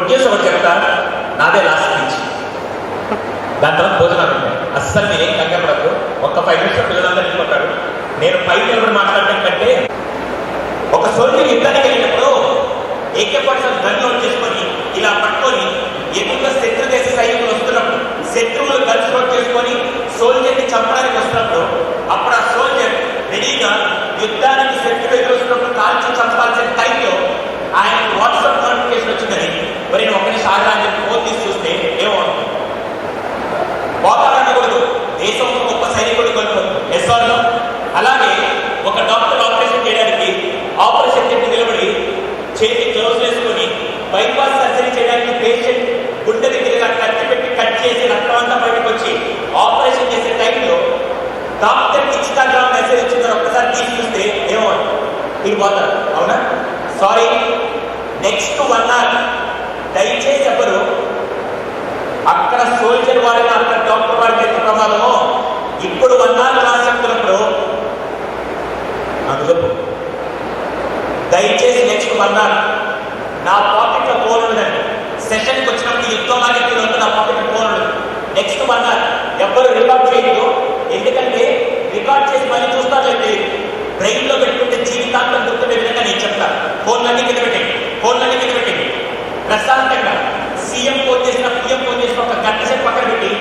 News ఒకటి చెప్తా, నాదే లాస్ట్ స్పీచ్. దాని తర్వాత భోజనాలు ఉంటాయి. అస్సలు నేనేం కంగపడద్దు. ఒక్క 5 నిమిషాలు పిల్లలందరూ వెళ్ళిపోతారు. నేను పైకి నిలబడి మాట్లాడటం కంటే, ఒక సోల్జర్ యుద్ధానికి వెళ్ళినప్పుడు AK-47 గన్ లోడ్ చేసుకొని ఇలా పట్టుకొని ఎదురుగా శత్రు దేశ సైనికులు వస్తున్నప్పుడు, శత్రువులు గన్స్ లోడ్ చేసుకొని సోల్జర్ని చంపడానికి వస్తున్నప్పుడు, అప్పుడు ఆ సోల్జర్ రెడీగా యుద్ధానికి శత్రువు ఎదురొస్తున్నప్పుడు కాల్చి చంపాల్సిన టైంలో ఆయన వాట్సాప్ నోటిఫికేషన్ వచ్చిందని, మరి నేను ఒక్కరి సాగరాన్ని ఫోన్ తీసి చూస్తే ఏమో పోతాడనకూడదు, దేశం గొప్ప సైనికుడు కోల్పోతుంది. ఎస్ఆర్లో అలాగే ఒక డాక్టర్ ఆపరేషన్ చేయడానికి ఆపరేషన్ థియేటర్ నిలబడి చేతి గ్లౌస్ వేసుకొని బైపాస్ సర్జరీ చేయడానికి పేషెంట్ గుండె దగ్గర కత్తి పెట్టి కట్ చేసి రక్తం అంతా బయటకు వచ్చి ఆపరేషన్ చేసే టైంలో డాక్టర్కి ఇన్స్టాగ్రామ్ మెసేజ్ వచ్చిందని ఒక్కసారి తీసి చూస్తే ఏమో ఇది పోతారు. అవునా? సారీ, నెక్స్ట్ 1 hour దయచేసి ఎవరు అక్కడ సోల్జర్ వాడిన అక్కడ డాక్టర్ వాడికి ఎంత ప్రమాదమో ఇప్పుడు 1 hour క్లాస్ చెప్తున్నప్పుడు నాకు చెప్పు. దయచేసి నెక్స్ట్ 1 hour నా పాకెట్లో ఫోన్ ఉండదండి. సెషన్కి వచ్చినప్పుడు యుద్ధంలాగే నా పాకెట్లో ఫోన్ ఉండదు. నెక్స్ట్ 1 hour ఎవ్వరు రికార్డ్ చేయదు. ఎందుకంటే రికార్డ్ చేసి మళ్ళీ చూస్తానంటే బ్రెయిన్లో పెట్టుకుంటే జీవితాంతం గుర్తుండే విధంగా నేను చెప్తాను. ఫోన్లన్నీ కింద పెట్టండి, ఫోన్లన్నీ కింద పెట్టండి. ప్రశాంతంగా సీఎం ఫోన్ చేసిన పిఎం ఫోన్ చేసిన ఒక గంట సేపు పక్కన పెట్టి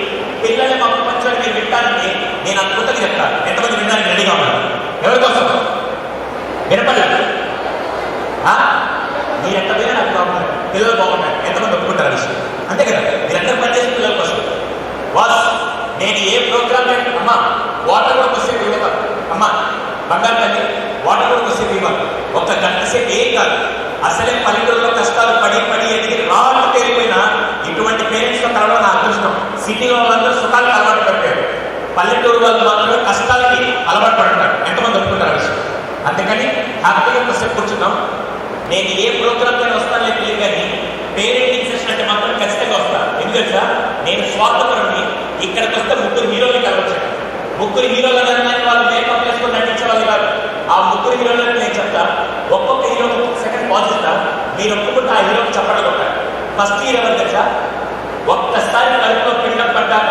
పిల్లల్ని మా ప్రపంచాన్ని మీరు వింటారంటే నేను అద్భుతంగా చెప్తాను. ఎంతమంది వినడానికి రెడీగా ఉన్నారు? ఎవరి కోసం వినపడలేదు? మీరు ఎంత వినా నాకు బాగున్నారు, పిల్లలు బాగున్నారు, ఎంతమంది ఒప్పుకుంటారు విషయం? అంతే కదా, మీరందరూ పనిచేసిన పిల్లల కోసం. వాస్ నేను ఏ ప్రోగ్రామ్ అమ్మా వాటర్ కూడా కొద్దిసేపు ఇవ్వతాను. అమ్మా బంగారు తల్లి వాటర్ కూడా కొద్దిసేపు ఇవ్వాలి. ఒక గంట సేపు ఏం కాదు. అసలే పల్లెటూరులో కష్టాలు పడి పడి ఎదిగి రాళ్ళు తేలిపోయినా ఇటువంటి పేరెంట్స్తో కలవడం నా అదృష్టం. సిటీలో వాళ్ళందరూ సుఖాలకు అలవాటు పడిపోయారు, పల్లెటూరు వాళ్ళు మాత్రమే కష్టాలకి అలవాటు పడుతున్నారు. ఎంతమంది ఒప్పుకుంటారు విషయం? అందుకని హ్యాపీగా కొద్దిసేపు కూర్చున్నాం. నేను ఏ ప్రోగ్రామ్ పైన వస్తాను లేదు కానీ పేరెంటింగ్ సెషన్ అంటే మాత్రం ఖచ్చితంగా వస్తాను. ఎందుకంటే నేను స్వార్థపరుని. ఇక్కడికి వస్తే 3 హీరోలు కలవచ్చాను. 3 హీరోలు అనగానే వాళ్ళు మేకప్ వేసుకొని నటించే వాళ్ళు కాదు. ఆ 3 హీరోలను నేను చెప్తా, ఒక్కొక్క హీరో సెకండ్ పాజ్ ఇస్తా. మీరు ఒప్పుకుంటే ఆ హీరోకి చెప్పడం కొట్టారు. ఫస్ట్ హీరో అని తెలుసా? ఒక్కసారి కడుపులో పిండం పడ్డాక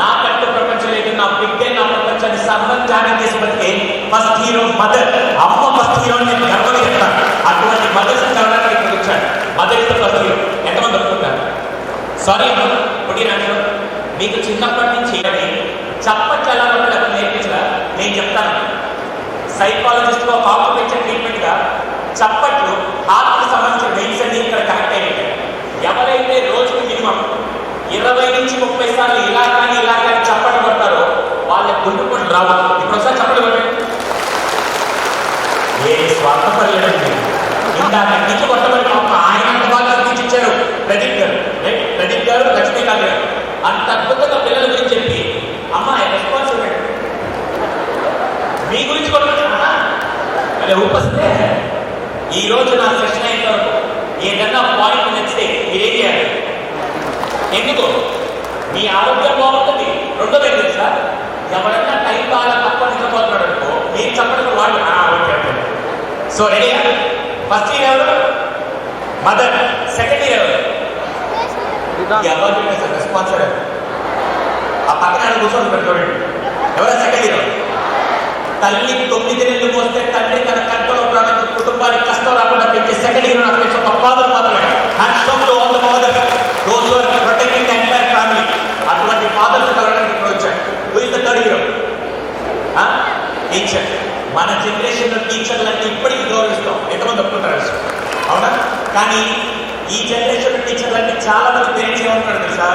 నా కట్టు ప్రపంచం లేదు, నా బిడ్డే నా ప్రపంచాన్ని సర్వం త్యాగం చేసి బతికే ఫస్ట్ హీరో మదర్. అమ్మ ఫస్ట్ హీరో నేను గర్వంగా చెప్తాను. అటువంటి మదర్స్ చదవడానికి ఇక్కడ వచ్చాడు. Mother is the first hero. ఎంతమంది ఒప్పుకుంటారు? సారీ అమ్మ పుట్టినాడు. మీకు చిన్నప్పటి నుంచి చప్పట్లు ఎలా పట్టాలి నేర్పించగా నేను చెప్తాను. సైకాలజిస్ట్గా ఒక ఆక్యుపేషన్ ట్రీట్మెంట్గా చప్పట్లు హార్ట్కి సంబంధించిన వెయిన్స్ అన్ని ఇక్కడ కనెక్ట్ అయినట్టు. ఎవరైతే రోజుకి మినిమం 20 నుంచి 30 సార్లు ఇలా కానీ చప్పట్లు కొడతారో వాళ్ళ గుండెపోటు రావు. ఇప్పుడు ఒకసారి చప్పట్లు కొట్టండి. ఏ స్వార్థపడలేదండి. ఇందాక నుంచి కొట్టబడి ఆయన అంత బాగా అనిపించారు ప్రదీప్ గారు లక్ష్మీకాంత్ గారు అంత అద్భుతంగా పిల్లల గురించి చెప్పి అమ్మ రెస్పాన్సిబిలిటీ మీ గురించి కొట్టుకుంటున్నా అదే ఊపస్తే. ఈ రోజు నా సెషన్ అయిన వరకు ఏదన్నా పాయింట్ నచ్చితే మీరేం చేయాలి? ఎందుకు? మీ ఆరోగ్యం బాగుంటుంది. రెండోది తెలుసా, ఎవరైనా టైం బాగా తక్కువ నిద్రపోతున్నాడు అనుకో నేను చెప్పడం వాళ్ళు సో రెడీ. ఫస్ట్ ఇయర్ ఎవరు? మదర్. సెకండ్ ఇయర్ ఎవరు? ఎవరు రెస్పాన్సర్ ఆ పక్కన కూర్చొని చూడండి. ఎవరా సెకండ్ ఇయర్? తల్లి 9 నెలలు పోస్తే తండ్రి తన కంటలో ప్రాణం కుటుంబానికి కష్టం రాకుండా పెంచే సెకండ్ ఇయర్ నాకు తెలిసి ఒక ఫాదర్ మాత్రమే. Protecting entire family. అటువంటి ఫాదర్స్ కలవడానికి ఇప్పుడు వచ్చాడు. Who is the third hero? Teacher. మన జనరేషన్లో టీచర్లన్నీ ఇప్పటికీ గౌరవిస్తాం. ఎంతమంది ఒప్పుకుంటారు? అవునా? కానీ ఈ జనరేషన్ టీచర్లన్నీ చాలా మంది పేరెంట్స్ ఏమంటున్నారు తెలుసా?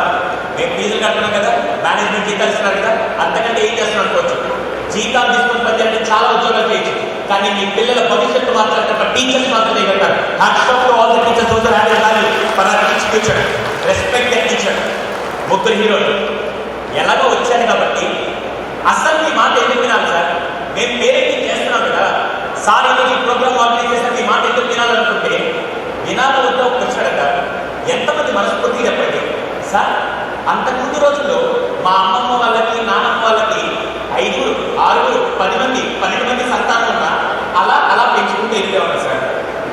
మేము ఫీజులు కడుతున్నాం కదా, మేనేజ్మెంట్ జీతాలు ఇస్తున్నారు కదా, అంతకంటే ఏం చేస్తున్నారు అనుకోవచ్చు. జీతాలు తీసుకుని పని చాలా ఉద్యోగాలు చేయొచ్చు, కానీ మీ పిల్లల భవిష్యత్తు మాత్రం టీచర్స్ మాత్రమే కట్టారు. All the teachers future. Respect the teacher. 3 హీరోలు ఎలాగో వచ్చాను కాబట్టి అసలు మీ మాట ఎందుకు వినాలి సార్? మేము పేరెంటింగ్ చేస్తున్నాం కదా సార్, ఈరోజు ఈ ప్రోగ్రామ్ ఆర్గనైజ్ చేస్తే మీ మాట ఎందుకు వినాలనుకుంటే వినాలతో వచ్చాడట. ఎంతమంది మనస్ఫూర్తిగా చెప్పండి సార్. అంతకుముందు రోజుల్లో మా అమ్మమ్మ వాళ్ళకి నాన్నమ్మ వాళ్ళకి 5, 6, 10 మంది 12 మంది సంతానం ఉన్నా అలా పెంచుకుంటూ వెళ్ళేవారు సార్.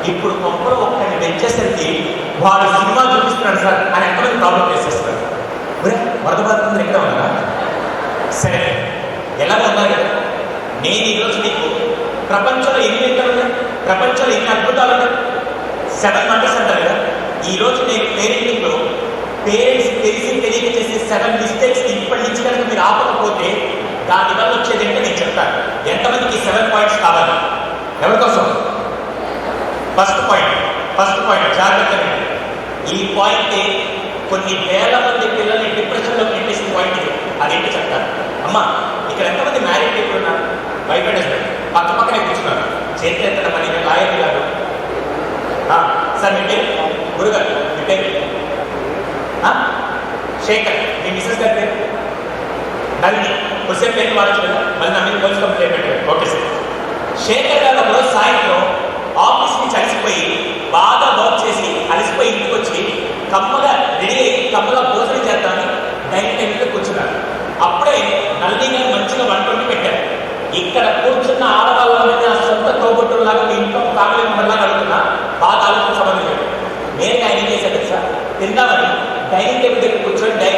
ఇప్పుడు కొంపలో ఒక్కడిని పెంచేసరికి వాడు సినిమా చూపిస్తున్నాడు సార్ అని ఎంతమంది ప్రాబ్లం చేసేస్తారు. వరద బాధితులు ఎక్కడ ఉన్నారా? సరే, ఎలా ఉన్నారు కదా. నేను ఈరోజు నీకు ప్రపంచంలో ఎన్ని లెక్కలు ఉన్నాయి, ప్రపంచంలో ఎన్ని అద్భుతాలు ఉన్నాయి, 7 వండర్స్ అంటారు కదా. ఈరోజు నేను పేరెంటింగ్లో పేరెంట్స్ తెలిసి తెలియక చేసే 7 మిస్టేక్స్ ఇప్పటి నుంచి కనుక మీరు ఆపకపోతే దానివల్ల వచ్చేది ఏంటో నేను చెప్తాను. ఎంతమందికి 7 పాయింట్స్ కావాలి? ఎవరి కోసం? ఫస్ట్ పాయింట్ జాగ్రత్తగా. ఈ పాయింట్ కొన్ని వేల మంది పిల్లల్ని డిప్రెషన్లో పెట్టేసిన పాయింట్ ఇది. అదేంటి చెప్తాను. అమ్మా, ఇక్కడ ఎంతమంది మ్యారేజ్ పీపుల్ ఉన్నారు? భయపడేసి పక్క పక్కనే కూర్చున్నారు. చేతి ఎత్తడ పని లాయర్ గారు. సార్ మీ పేరు? గురుగారు మీ పేరు? శేఖర్. మీ మిస్సెస్ గారి పేరు? నల్ని. కొద్దిసేపు పేరు వాడచ్చు కదా, మళ్ళీ నా మీద పోలీస్ కంప్లైంట్ పెట్టారు. Okay sir. శేఖర్ గారు ఒకరోజు సాయంత్రం ఆఫీస్ నుంచి అలసిపోయి బాగా వర్క్ చేసి అలసిపోయి ఇంటికి వచ్చి కమ్మగా రెడీ అయ్యి కమ్మగా భోజనం చేద్దామని డైనింగ్ టేబుల్లో కూర్చున్నారు. అప్పుడే నల్లి గారు మంచిగా వంట వండి పెట్టారు. ఇక్కడ కూర్చున్న ఆడవాళ్ళని ఆ సొంత తోబుట్టులాగా మీ ఇంట్లో ఫ్యామిలీ మెంబర్లాగా అడుగుతున్నా బాగా ఆలోచన సంబంధించాడు. నేను ఆయన ఏం చేశాడు సార్, తిందామని డైనింగ్ టేబుల్ దగ్గర కూర్చొని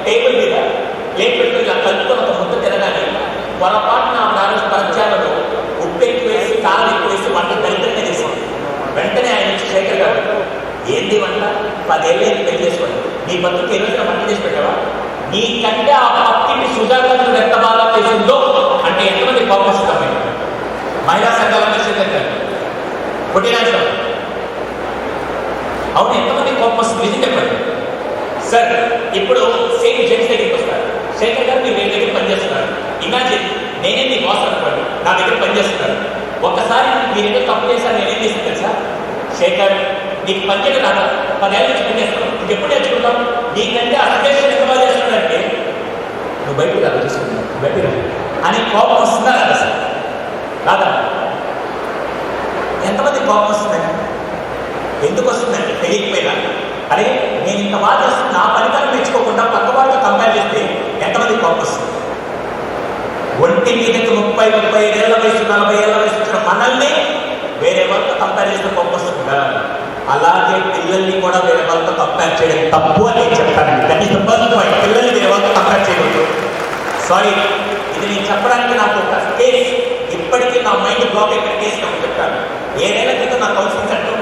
టేబుల్ మీద ప్లేట్ పెట్టుకుని ఇలా కలుపుకొని ఒక ముద్ద తినగానే పొరపాటున ఆ రోజు పరచాలలో ఉప్పు ఎక్కువ వేసి కారం ఎక్కువ వేసి వంట దరిద్రంగా చేశాను. వెంటనే ఆయన వచ్చి శేఖర్ గారు, ఏంది వంట? 10 ఏళ్ళు పెళ్లి చేసుకోండి, నీ బతుకు ఏ రోజున వంట చేసి పెట్టావా? నీకంటే ఆ పక్కింటి సుజాతను ఎంత బాగా చేసిందో అంటే ఎంతమంది కోపం వస్తాం? మహిళా సంఘాలంటే శేఖర్ పుట్టినాశం అవును, ఎంతమంది కోపం వస్తుంది? నిజం చెప్పండి సార్. ఇప్పుడు సేమ్ జెంట్స్ దగ్గరికి వస్తారు. శేఖర్ గారు మీరు మీ దగ్గర పనిచేస్తున్నారు. ఇమాజిన్ నేనే మీ బాస్ అనుకోండి, నా దగ్గర పనిచేస్తున్నారు. ఒక్కసారి మీరు ఏదో తప్పు చేశారు, నేనేం చేస్తాను తెలుసా? శేఖర్, నీకు పనిచేయడం రాదా? 10 ఏళ్ళ నుంచి పనిచేస్తాను, నువ్వు ఎప్పుడు నేర్చుకుంటావు? నీకంటే అసోసియేషన్ ఎంత బాగా చేస్తున్నాడంటే నువ్వు బయటకు రాదు, చూసుకుంటావు బయటకు రాదు అని కోపం వస్తుందా రాదా సార్? రాదా? ఎంతమంది కోపం వస్తుందండి? ఎందుకు వస్తుందండి తెలియకపోయినా? అరే నేను ఇంత బాగా చేస్తుంది, నా ఫలితాలు మెచ్చుకోకుండా పక్క వాళ్ళతో కంపేర్ చేస్తే ఎంతమంది కోపం వస్తుంది? ఒంటి మీదకి 30-35 ఏళ్ల వయసు 40 ఏళ్ల వయసు వచ్చిన మనల్ని వేరే వాళ్ళతో కంపేర్ చేస్తే కోపం వస్తుందా? అలాగే పిల్లల్ని కూడా వేరే వాళ్ళతో కంపేర్ చేయడం తప్పు అని నేను చెప్తానండి. That is the first point. పిల్లల్ని వేరే వాళ్ళతో కంపేర్ చేయకూడదు. సారీ, ఇది నేను చెప్పడానికి నాకు ఒక కేస్ ఇప్పటికీ నా మైండ్ బ్లాక్ అయిన కేసు నాకు చెప్తాను. 7 ఏళ్ల క్రితం నా కౌన్సిలింగ్ సెంటర్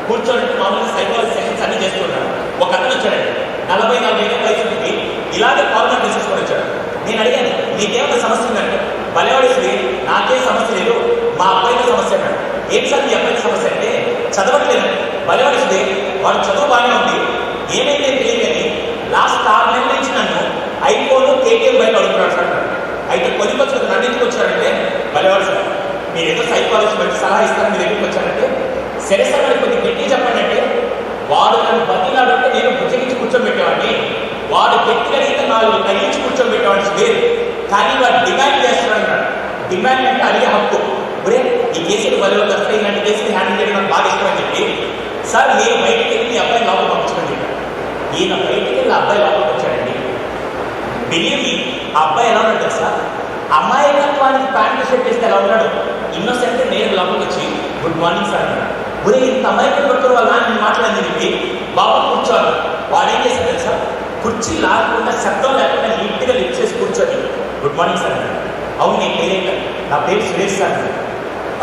కూర్చోండి మామూలుగా సైకాలజీ సెషన్స్ అన్ని చేస్తున్నాను. ఒక అతను వచ్చాడండి, 40-40 ఏళ్ళ వయసు ఉంటుంది, ఇలాగే కామన్ డిసీజ్ వచ్చాడు. నేను అడిగాను, నీకేమైనా సమస్య ఉందంటే బలవాడిస్తుంది, నాకే సమస్య లేదు, మా అబ్బాయికి సమస్య అన్నాడు. ఏం సార్ మీ అబ్బాయికి సమస్య అంటే చదవట్లేదు. బలవాడిస్తుంది, వాడు చదువు బాగానే ఉంది, ఏమైతే తెలియదని లాస్ట్ 6 నెలల నుంచి నన్ను ఐఫోన్ కేటీఎం బైక్ అడుగుతున్నాడు సార్. అయితే కొద్దికొచ్చి నన్ను ఎందుకు వచ్చాడంటే బలవాడు సార్ మీరు ఏదో సైకాలజీ బట్టి సలహా ఇస్తాను, మీరు ఎందుకు వచ్చారంటే సరే సార్ మరి కొద్ది గట్టి చెప్పండి అంటే వాడు నన్ను బతిలాడంటే నేను బుజ్జగించి కూర్చోబెట్టేవాడిని, వాడు గట్టిగా అయితే 4 తగ్గించి కూర్చోబెట్టేవాడి లేదు, కానీ వాడు డిమాండ్ చేస్తున్నాడు అన్నాడు. డిమాండ్ అంటే అడిగే హక్కు. ఒరే ఈ కేసులు బలిలో వస్తాయి, ఇలాంటి కేసులు హ్యాండిల్ చేయడం నాకు బాగా ఇష్టం అని చెప్పి సార్ నేను బయటికి వెళ్ళి మీ అబ్బాయి లోపల పంపించమని చెప్పాను. ఈయన బయటికి వెళ్ళి అబ్బాయి లోపలికి వచ్చాడండి. బిలీవ్ ఆ అబ్బాయి ఎలా ఉన్నాడు సార్, అమాయకత్వానికి ప్యాంటు షర్ట్ వేస్తే ఎలా ఉన్నాడు, ఇన్నోసెంట్. నేను లోపలికి వచ్చి గుడ్ మార్నింగ్ సార్ అన్నాడు. ఒరే ఇంత అమాయకం పట్టుకుని వాళ్ళ నేను మాట్లాడింది చెప్పి బాబు కూర్చోవాలి. వాడు ఏం చేశాడు తెలుసా, కుర్చీ లాగకుండా శబ్దం లేకుండా నీట్గా లిఫ్ట్ చేసి కూర్చొని గుడ్ మార్నింగ్ సార్ అన్నాడు. అవును నీ పేరేంట? నా పేరు సురేష్ సార్.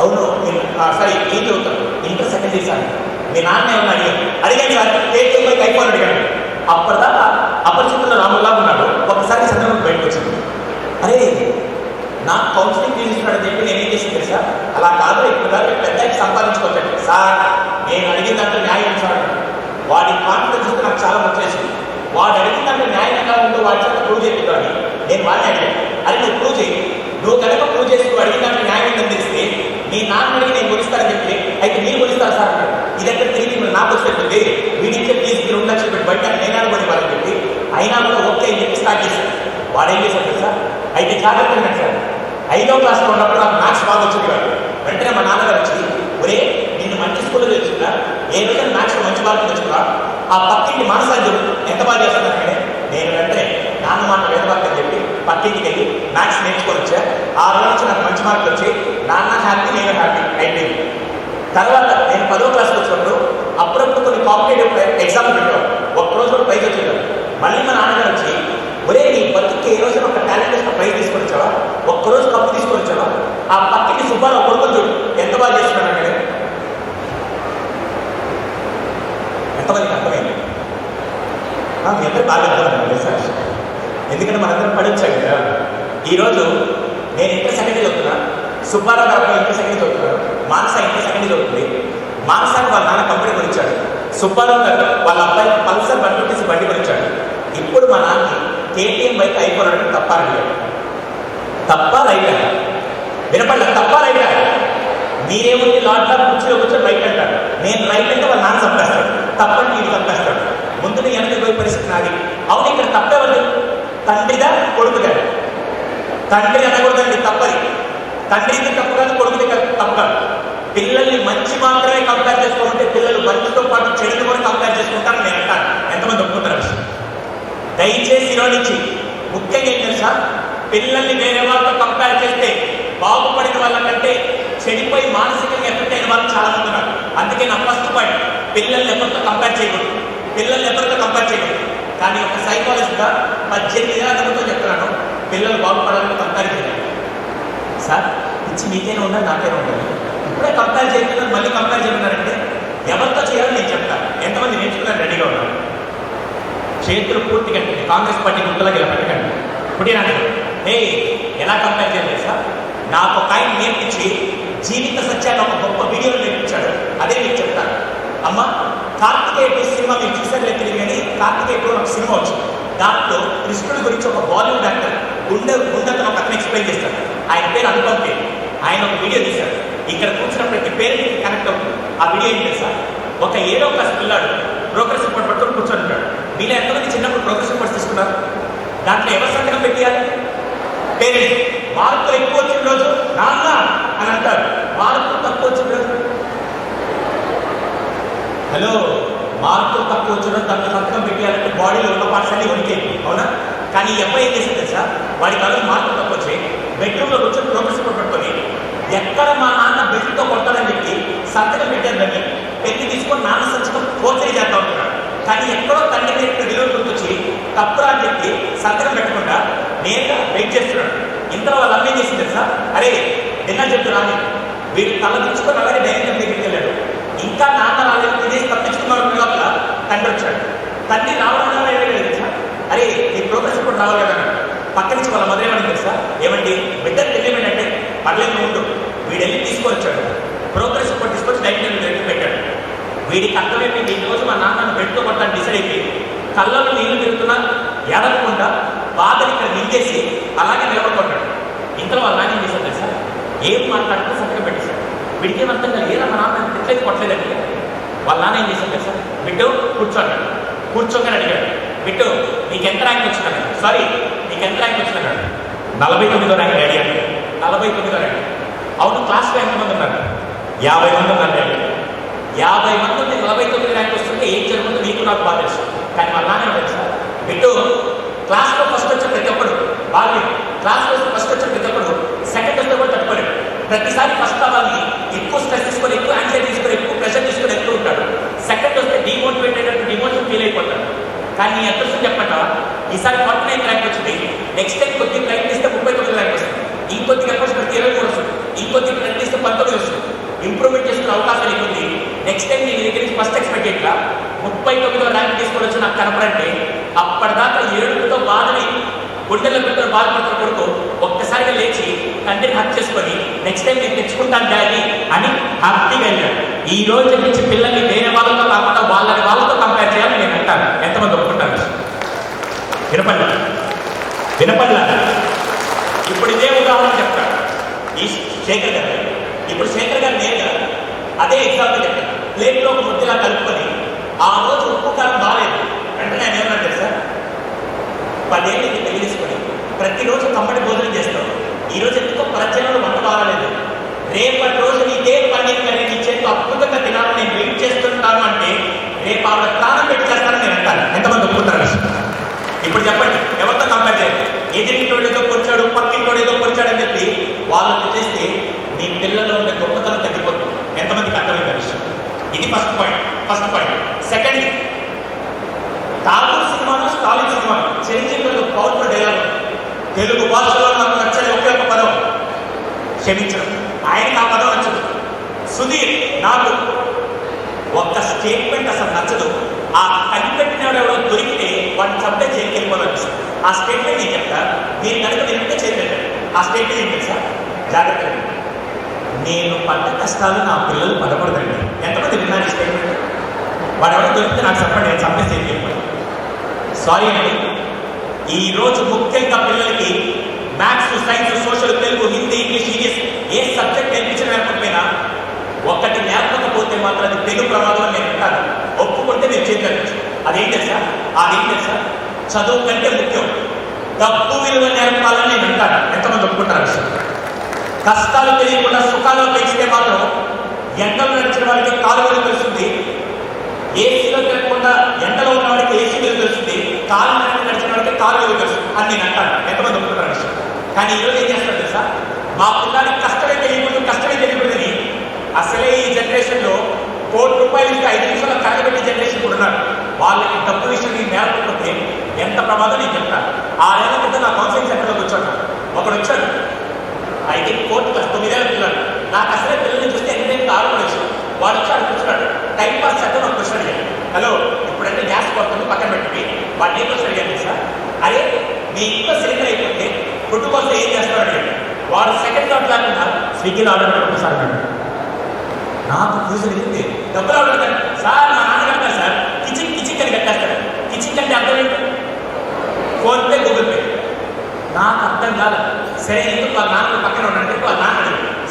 అవును నేను సార్ ఏం చదువుతాను? Inter second year sir. మీ నాన్న ఏమన్నా అడిగాను సార్, కేటీఎం బైక్ అయిపోయి అడిగాను. అప్పటిదాకా అపరిచితుల్లో రాముల్లా ఉన్నాడు. ఒకసారి సందర్భం బయటకు వచ్చింది. అరే నాకు కౌన్సిలింగ్ తీసుకున్నాడని చెప్పి నేనేం చేసింది తెలుసా, అలా కాదు ఇప్పుడు దాకా పెద్దకి సంపాదించుకోవచ్చండి సార్. నేను అడిగిన దాంట్లో న్యాయం సార్. వాడి కాన్ఫిడెన్స్ వస్తే నాకు చాలా ముచ్చేసింది. వాడు అడిగిన దాంట్లో న్యాయంగా ఉంటూ వాడి చేత ప్రూవ్ చేయాలి. నేను వాడిని అడిగాను, అది నువ్వు ప్రూవ్ చేయి, నువ్వు కనుక ప్రూవ్ చేసి నువ్వు అడిగిన దాంట్లో న్యాయం ఉందని తెలిస్తే మీ నాన్న అడిగి నేను కొలుస్తానని చెప్పి అయితే మీరు కొలుస్తారు సార్ అన్నాడు. ఇదెక్కడ తిరిగి మీరు నాకు వచ్చి వీడించే ప్లీజ్ మీరు 2 లక్షలు పెట్టి బయట నేను అనుకోని వాళ్ళని పెట్టి అయినా కూడా ఓకే అని చెప్పి స్టార్ట్ చేశాను. వాడేం చేశాడు సార్, అయితే జాగ్రత్త ఉన్నాడు సార్. 5వ క్లాస్లో ఉన్నప్పుడు నాకు మ్యాథ్స్ బాగా వచ్చేది కాదు. వెంటనే మా నాన్నగారు వచ్చి ఒరే నిన్ను మంచి స్కూల్లో తెచ్చుకున్నా, ఏ రోజు మ్యాథ్స్లో మంచి మార్కులు తెచ్చుకున్నా, ఆ పక్కింటి మానసాన్ని ఎంత బాగా చేస్తున్నానంటే నేను వెంటనే నాన్న మాట వేదవాక్యం చెప్పి పక్కింటికి వెళ్ళి మ్యాథ్స్ నేర్చుకొని వచ్చా. ఆ రోజు నుంచి నాకు మంచి మార్కులు వచ్చి నాన్న హ్యాపీ నేను హ్యాపీ అయిపోయింది. తర్వాత నేను 10వ క్లాస్కి వచ్చినప్పుడు అప్పుడప్పుడు కొన్ని కాంపిటేటివ్ ఎగ్జామ్ పెట్టాను. ఒక్కరోజు కూడా ప్రైజ్ వచ్చేది. మళ్ళీ మా నాన్నగారు వచ్చి, ఒరే నీ బతుకి ఏ రోజు ఒక టాలెంట్ వేసిన ప్రైజ్ తీసుకొని వచ్చావా, ఒక్కరోజు కప్పు తీసుకొని వచ్చావా, ఆ పక్కకి సుబ్బారావు కొడుకుని చూడు ఎంత బాగా చేస్తున్నాడు అంటే. ఎంతమందికి అర్థమైంది? మీ అందరూ బాగా అర్థమైంది సార్, ఎందుకంటే మనందరం పడించాం కదా. ఈరోజు నేను ఇంటర్ సెకండ్ చదువుతున్నా, సుబ్బారావు గారు ఇంటర్ సెకండ్ చదువుతున్నాడు, మానస ఇంటర్ సెకండ్ చదువుతుంది. మానసాకి వాళ్ళ నాన్న కంపెనీ కొనిచ్చాడు, సుబ్బారావు గారు వాళ్ళ అబ్బాయికి పల్సర్ 150 బండి కొనిచ్చాడు. ఇప్పుడు మా నాన్నకి కేటీఎం బైక్ అయిపోయినట్టు తప్ప అడిగాడు. తప్ప రైట్ వినపడలే, తప్ప రైట్. మీరేముంది లాడ్లా కుర్చీలో కూర్చొని రైట్ అంటాడు, నేను రైట్ అంటే వాళ్ళ నాన్న చంపేస్తాడు, తప్పని వీడు చంపేస్తాడు. ముందు వెనక్కి పోయి పరిస్థితి నాది. అవును, ఇక్కడ తప్పేవాళ్ళు తండ్రిదా కొడుకుదా? తండ్రి అనకూడదండి, తప్పది. తండ్రికి తప్పు కాదు, కొడుకుది తప్పు కాదు. పిల్లల్ని మంచి మాత్రమే కంపేర్ చేసుకోమంటే పిల్లలు మంచితో పాటు చెడుని కూడా కంపేర్ చేసుకుంటారని నేను అంటాను. ఎంతమంది ఒప్పుకుంటారు? దయచేసి ఈరోజు నుంచి ముఖ్యంగా ఏం తెలుసా, పిల్లల్ని వేరే వాళ్ళతో కంపేర్ చేస్తే బాగుపడిన వాళ్ళకంటే చెడిపోయి మానసికంగా ఎఫెక్ట్ అయిన వాళ్ళు చాలా మంది ఉన్నారు. అందుకే నా ఫస్ట్ పాయింట్, పిల్లల్ని ఎవరితో కంపేర్ చేయకూడదు, పిల్లల్ని ఎవరితో కంపేర్ చేయకూడదు. కానీ ఒక సైకాలజిస్ట్గా 18 ఏళ్ళతో చెప్తున్నాను, పిల్లలు బాగుపడాలని కంపేర్ చేయాలి. సార్ ఇచ్చి మీకైనా ఉండాలి, నాకైనా ఉండాలి, ఇప్పుడే కంపేర్ చేయకుండా మళ్ళీ కంపేర్ చేయమన్నారంటే ఎవరితో చేయాలని నేను చెప్తాను. ఎంతమంది నేర్చుకున్నాను రెడీగా ఉన్నాను? చేతులు పూర్తి కట్టండి, కాంగ్రెస్ పార్టీ గుర్తులకు ఇలా పెట్టకండి. పుట్టినాను ఎలా కంపేర్ చేయలేదు సార్? నాకు ఒక ఆయన నేర్పించి జీవిత సత్యాన్ని ఒక గొప్ప వీడియోలు నేర్పించాడు, అదే మీకు చెప్తాను. అమ్మ, కార్తికేయ 2 సినిమా మీరు చూసారులే తెలియదు, కానీ కార్తికేయ 2 ఒక సినిమా వచ్చింది. దాంట్లో కృష్ణుడి గురించి ఒక బాలీవుడ్ యాక్టర్ గుండెతో ఒక అతను ఎక్స్ప్లెయిన్ చేస్తాడు. ఆయన పేరు అనుపమ్ పేరు. ఆయన ఒక వీడియో తీశాడు, ఇక్కడ కూర్చున్న ప్రతి పేరుకి కనెక్ట్ అవుతుంది. ఆ వీడియో ఏంటి సార్? ఒక 7వ క్లాస్ పిల్లాడు ప్రోగ్రెస్ రిపోర్ట్ పట్టుకొని కూర్చొని ఉంటాడు. మీలో ఎంతమంది చిన్నప్పుడు ప్రోగ్రెస్ రిపోర్ట్స్ తీసుకున్నారు? దాంట్లో ఎవరు సంతకం పెట్టాలి? పేరెంట్స్. మార్కులు ఎక్కువ వచ్చిన రోజు నాన్న అని అంటారు, మార్కులు తక్కువ వచ్చిన రోజు హలో, మార్కులు తక్కువ వచ్చిన రోజు దాంట్లో సంతకం పెట్టాలంటే బాడీలో ఉన్న పార్ట్స్ అన్ని వణికేది, అవునా? కానీ ఈ అబ్బాయి ఏం చేసింది తెలుసా? వాడికి ఆ రోజు మార్కులు తక్కువ వచ్చాయి, బెడ్రూమ్లో కూర్చొని ప్రోగ్రెస్ రిపోర్ట్ పట్టుకొని ఎక్కడ మా నాన్న బెల్ట్తో కొడతాడని చెప్పి సంతకం పెట్టారు. దాన్ని పెట్టి తీసుకొని నాన్న సంతకం ఫోర్జరీ చేద్దాం అనుకున్నాడు. కానీ ఎక్కడో తండ్రి నేర్పిన విలువ గుర్తొచ్చి తప్పురా అని చెప్పి సంతకం పెట్టకుండా నేరుగా వెయిట్ చేస్తున్నాడు. ఇంతలో వాళ్ళ అమ్మ ఏం చేసింది తెలుసా? అరే నిన్న చెప్తున్నాను, వీడు తలదించుకొని అలాగే డైరెక్ట్ దగ్గరికి వెళ్ళాడు. ఇంకా నాన్న రాలేదు, తినేసి తప్పించుకున్నాడు. లోపల తండ్రి వచ్చాడు. తండ్రి రావడం తెలుసా? అరే నీ ప్రోగ్రెస్ రిపోర్ట్ రావాలి కదా. పక్క నుంచి వాళ్ళ మదర్ ఏమని తెలుసా? ఏమండి బిడ్డలు తెలియమేంటంటే పర్లేదు ఉండు, వీడు వెళ్ళి తీసుకొని వచ్చాడు. ప్రోగ్రెస్ రిపోర్ట్ తీసుకొచ్చి డైరెక్ట్ దగ్గరికి పెట్టాడు. వీడికి అర్థమైపోయింది, ఈ రోజు మా నాన్నను బెడ్తో కొట్టాలని డిసైడ్ అయిపోయి కళ్ళలో నీళ్లు తిరుగుతున్నా ఎడకుండా బాధని ఇక్కడ నింగేసి అలాగే నిలబడుకుంటాడు. ఇంతలో వాళ్ళ నాన్న ఏం చేశారు తెలుసా? ఏం మాట్లాడుతూ సంతకం పెట్టేశాడు. వీడికి ఏం అర్థం కాదు, ఏదో మా నాన్న తిట్లేదు కొట్టలేదండి. వాళ్ళ నాన్న ఏం చేశారు తెలుసా? బిడ్డు కూర్చోన్నాడు. కూర్చోగానే అడిగాడు, బిడ్డు నీకు ఎంత ర్యాంక్ వచ్చినాడు? సారీ నీకు ఎంత ర్యాంక్ వచ్చినాడు? 49వ ర్యాంక్ డాడీ అంటే. 49వ ర్యాంక్. అవును, క్లాస్లో ఎంతమంది ఉన్నారు? 50 మంది ఉన్నారు డాడీ. 50 మంది ఉంటే 49 ర్యాంక్ వస్తుంటే ఏం జరుగుతుందో మీకు నాకు బాగా తెలుసు. కానీ వాళ్ళ నాన్న తెలుసా? బిడ్డు క్లాస్లో ఫస్ట్ వచ్చే ప్రతి ఒక్కడు బాగా, క్లాస్లో ఫస్ట్ వచ్చే ప్రతి ఒక్కడు సెకండ్ వస్తే కూడా తట్టుకోలేడు. ప్రతిసారి ఫస్ట్ అవ్వాలని ఎక్కువ స్ట్రెస్ తీసుకొని, ఎక్కువ యాంగ్జైటీ తీసుకొని, ఎక్కువ ప్రెషర్ తీసుకొని ఎక్కువ ఉంటాడు. సెకండ్ వస్తే డిమోటివేటెడ్, డిమోషన్ ఫీల్ అయిపోతాడు. కానీ నీ అదృష్టం చెప్పట, ఈసారి 49 ర్యాంక్ వచ్చింది. నెక్స్ట్ టైం కొద్దిగా ప్రయత్నిస్తే 39 ర్యాంక్ వస్తుంది. ఇంకొద్దిగా ఎఫర్ట్స్ పెడితే 23 వస్తుంది. ఇంకొద్దిగా ప్రయత్నిస్తే 19 వస్తుంది. ఇంప్రూవ్మెంట్ చేసుకునే అవకాశాలు ఎక్కువ. నెక్స్ట్ టైం నీ దగ్గర నుంచి ఫస్ట్ ఎక్స్పెక్ట్ చేయట్లా 39వ ర్యాంక్ తీసుకొని వచ్చి నాకు కనపడంటే అప్పటిదాకా ఏడుపుతో బాధని గుండెల్లో పెట్టుకుని బాధపడుతున్న కొడుకు ఒక్కసారిగా లేచి తండ్రిని హక్ చేసుకొని నెక్స్ట్ టైం నేను తెచ్చుకుంటాను డాడీ అని హ్యాపీగా వెళ్ళాడు. ఈ రోజు నుంచి పిల్లల్ని వేరే వాళ్ళతో కాకుండా వాళ్ళతో కంపేర్ చేయాలని నేను అంటాను. ఎంతమంది ఒప్పుకుంటాను? వినపడ్డా? ఇప్పుడు ఇదే ఉదాహరణ చెప్తాను. ఈ శేఖర్ గారు, ఇప్పుడు శేఖర్ గారు నేరుగా అదే ఎగ్జాంపుల్ చెప్తాను. ప్లేట్లో ఒక ముద్దలా కలుపుకొని ఆ రోజు ఉప్పు కారం బాగాలేదు వెంటనే ఆయన ఏమన్నా తెలుసా? 10 ఏళ్ళు ఇది పెళ్లి తీసుకొని ప్రతిరోజు కమ్మడి భోజనం చేస్తాం. ఈరోజు ఎందుకో ప్రజలలో వంట బాగాలేదు, రేపటి రోజు ఇదే పన్నీర్ కర్రీ నీ చేతితో అద్భుతంగా తినాలని నేను వెయిట్ చేస్తుంటాను అంటే రేపు ఆవిడ ప్రాణం పెట్టి చేస్తానని నేను అంటాను. ఎంతమంది ఒప్పుకుంటారు? ఇప్పుడు చెప్పండి, ఎవరితో కంపేర్ చేయాలి? ఎదిరింటోడు ఏదో పొరిచాడు, పక్కింటోడు ఏదో పొరిచాడు అని చెప్పి వాళ్ళని చేస్తే నీ పిల్లల్లో ఉండే గొప్పతనం తగ్గిపోతుంది. ఎంతమందికి అర్థమైంది? First point. సెకండ్, ఠాగూర్ సినిమాను Stalin cinema Chiranjeevi powerful dialogue, Telugu భాషలో నాకు నచ్చని ఒకే ఒక పదం క్షమించడం. ఆయనకి ఆ పదం నచ్చదు. సుధీర్ నాకు ఒక్క స్టేట్మెంట్ అసలు నచ్చదు. ఆ కనిపెట్టినవాడు ఎవరో దొరికితే వాడిని చంపే జైలుకి వెళ్ళిపోవాలి. ఆ స్టేట్మెంట్ నేను చెప్తా, మీరు కనుక వింటే చేయలేదు. ఆ స్టేట్మెంట్ ఏంటి సార్? జాగ్రత్త, నేను పడ్డ కష్టాలు నా పిల్లలు పడకూడదండి. ఎంతమంది విన్నారు ఈ స్టేట్మెంట్? వాడు ఎవరో దొరికితే నాకు చెప్పండి, నేను చంపే జైలుకి వెళ్ళిపోవాలి. సారీ అండి, ఈరోజు ముఖ్యంగా పిల్లలకి maths, science, social, Telugu, Hindi, English, English ఏ సబ్జెక్ట్ నేర్పించడం నేర్పకపోయినా ఒక్కటి నేర్పకపోతే మాత్రం అది పెను ప్రమాదం అని నేను అంటాను. ఒప్పుకుంటే నేను చేయగలను. అదేం తెలుసా? చదువు కంటే ముఖ్యం డబ్బు విలువ నేర్పాలని నేను అంటాను. ఎంతమంది ఒప్పుకుంటారు విషయం? కష్టాలు తెలియకుండా సుఖాలు పెంచితే మాత్రం ఎండలో నడిచిన వాడికి కాలు విలువ తెలుస్తుంది, ఏసీలో తిరగకుండా ఎండలో ఉన్న వాడికి ఏసీ విలువ తెలుస్తుంది, కాలు నడిచిన వాడికి కాలు విలువ తెలుస్తుంది అని నేను అంటాను. ఎంతమంది ఒప్పుకుంటారు విషయం? కానీ ఈరోజు ఏం చేస్తారు తెలుసా? మా పిల్లలకి కష్టమే తెలియకూడదని అసలే ఈ జనరేషన్లో ₹1,00,00,000 ఇస్తే 5 నిమిషాల్లో కరగబెట్టే జనరేషన్ కూడా ఉన్నారు. వాళ్ళకి డబ్బు విషయం నేను నేర్పకపోతే ఎంత ప్రమాదం నేను చెప్తాను. 6 ఏళ్ల క్రితం నా కౌన్సిలింగ్ సెంటర్లో కూర్చోను. ఒకడు వచ్చాడు, అయితే 4th క్లాస్ 9 ఏళ్ళ పిల్లలు. నాకు అసలే పిల్లల్ని చూస్తే ఎన్ని ఆరోగ్యం వచ్చాడు. వాడు వచ్చాడు, కూర్చున్నాడు, టైం పాస్ చేద్దాం నాకు క్వశ్చన్ అడిగాడు. హలో, ఇప్పుడంటే గ్యాస్ కొడుతుంది పక్కన పెట్టి వాడిని ఏ క్వశ్చన్ అడిగాను సార్? అరే, మీ ఇంట్లో సిలిండర్ అయిపోతే ఫుడ్ కోసం ఏం చేస్తాడు అడిగాడు. వాడు సెకండ్ థాట్ లేకుండా స్విగ్గీలో ఆర్డర్ పెట్టడం సార్ అన్నాడు. నాకు ఫ్యూజన్ వెళ్ళింది. డబ్బులు ఆర్డర్ సార్, మా నాన్న కట్టారు సార్, కిచెన్ అని కట్టేస్తాడు. కిచెన్ కంటే అర్థం ఏంటి? PhonePe, Google pay. నాకు అర్థం కాదు. సరే, ఎందుకు వాళ్ళ నాన్న పక్కన ఉన్నాడంటే వాళ్ళ నాన్న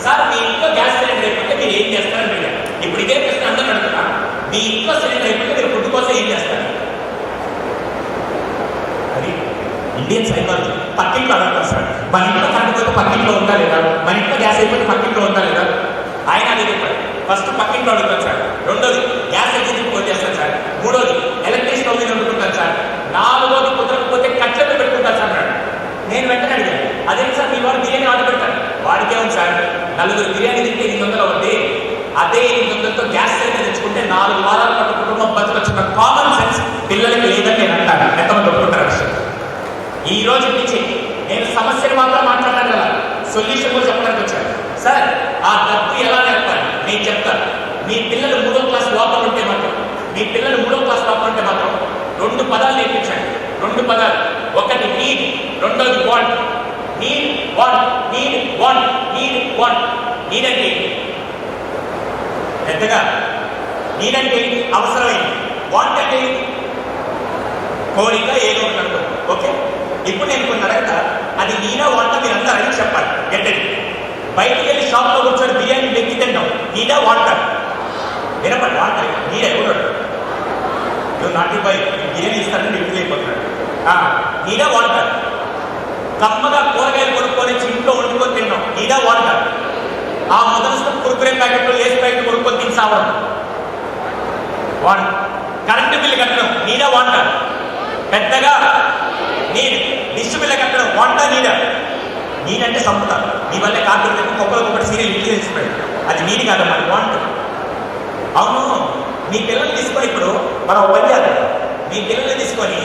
సార్, మీ ఇంట్లో గ్యాస్ సిలిండర్ అయిపోతే మీరు ఏం చేస్తారని అడిగారు. ఇప్పుడు ఇదే ప్రశ్న అందరూ అడుగుతున్నా, మీ ఇంట్లో సిలిండర్ అయిపోతే మీరు ఫుడ్ కోసం ఏం చేస్తారు? అది ఇండియన్ సైకాలజీ. పక్కింట్లో అడుగుతారు సార్, మన ఇంట్లో కరెంట్ పోతే పక్కింట్లో ఉందా లేదా, మన ఇంట్లో గ్యాస్ అయిపోతే పక్కింట్లో ఉందా లేదా. ఆయన అదే చెప్పాడు. ఫస్ట్ పక్కింట్లో అడుగుతాను సార్, రెండోది గ్యాస్ ఏజెన్సీకి ఫోన్ చేస్తాను సార్, మూడోది ఎలక్ట్రిక్ స్టవ్ మీద వండుకుంటాను సార్, నాలుగోది కుదరకపోతే కట్లెట్లు పెట్టుకుంటాను సార్ అన్నాడు. నేను వెంటనే అడిగాను, అదేంటి సార్ మీ వాడు బిర్యానీ ఆర్డర్ పెడతాను. వాడికే ఉంది సార్, 4 బిర్యానీ తింటే 800 అవుతుంది, అదే 800తో గ్యాస్ సిలిండర్ తెచ్చుకుంటే 4 వారాల పాటు కుటుంబం బతకొచ్చిన కామన్ సెన్స్ పిల్లలకి లేదని నేను అంటాను. ఎంతమంది ఒప్పుకుంటారు విషయం? ఈ రోజు నుంచి నేను సమస్యను మాత్రం మాట్లాడాను కదా, సొల్యూషన్ కూడా చెప్పడానికి వచ్చాను. సార్, ఆ డబ్బు ఎలా నేర్పాలి నేను చెప్తాను. మీ పిల్లలు 3వ క్లాస్ లోపల ఉంటే మాత్రం 2 పదాలు నేర్పించండి. 2 పదాలు. ఒకటి నీడ్, రెండోది వాంట్. నీడ్ అంటే పెద్దగా, నీడ్ అంటే అవసరమైంది, వాంట్ అంటే కోరిక, ఏదో ఒకటి. ఓకే, ఇప్పుడు నేను కొన్ని అడగతా, అది నీడా వాంట మీరు అందరూ అడిగి చెప్పాలి. గట్టది. బయటికి వెళ్ళి షాప్లో కూర్చొని బిర్యానీ వెక్కి తింటాం, నీడా వాంట? వినపడి వాంట నీడ ఎవరు నువ్వు నాటి బాయ్ బిర్యానీ ఇస్తానని వ్యక్తి అయిపోతున్నాడు. నీడా వాంట? కమ్మగా కూరగాయలు కొనుక్కొని ఇంట్లో వండుకొని తిన్నాం, నీడా వాంట? ఆ మొదలు కురుకురే ప్యాకెట్లు, లేస్ ప్యాకెట్ కొనుక్కొని తిని సావడం వాంట? కరెంటు బిల్లు కట్టడం నీడా వాంట? పెద్దగా నీడ్. డిష్ బిల్లు కట్టడం వాంట నీడా? నీడంటే సంపుతాను, నీ వల్లే కార్తీక కొబ్బరి సీరియల్ ఇంటి తెచ్చిపోయాడు, అది నీది కాదమ్మా, వాంట్. అవును, మీ పిల్లల్ని తీసుకొని ఇప్పుడు మనం పని చేద్దాం. మీ పిల్లల్ని తీసుకొని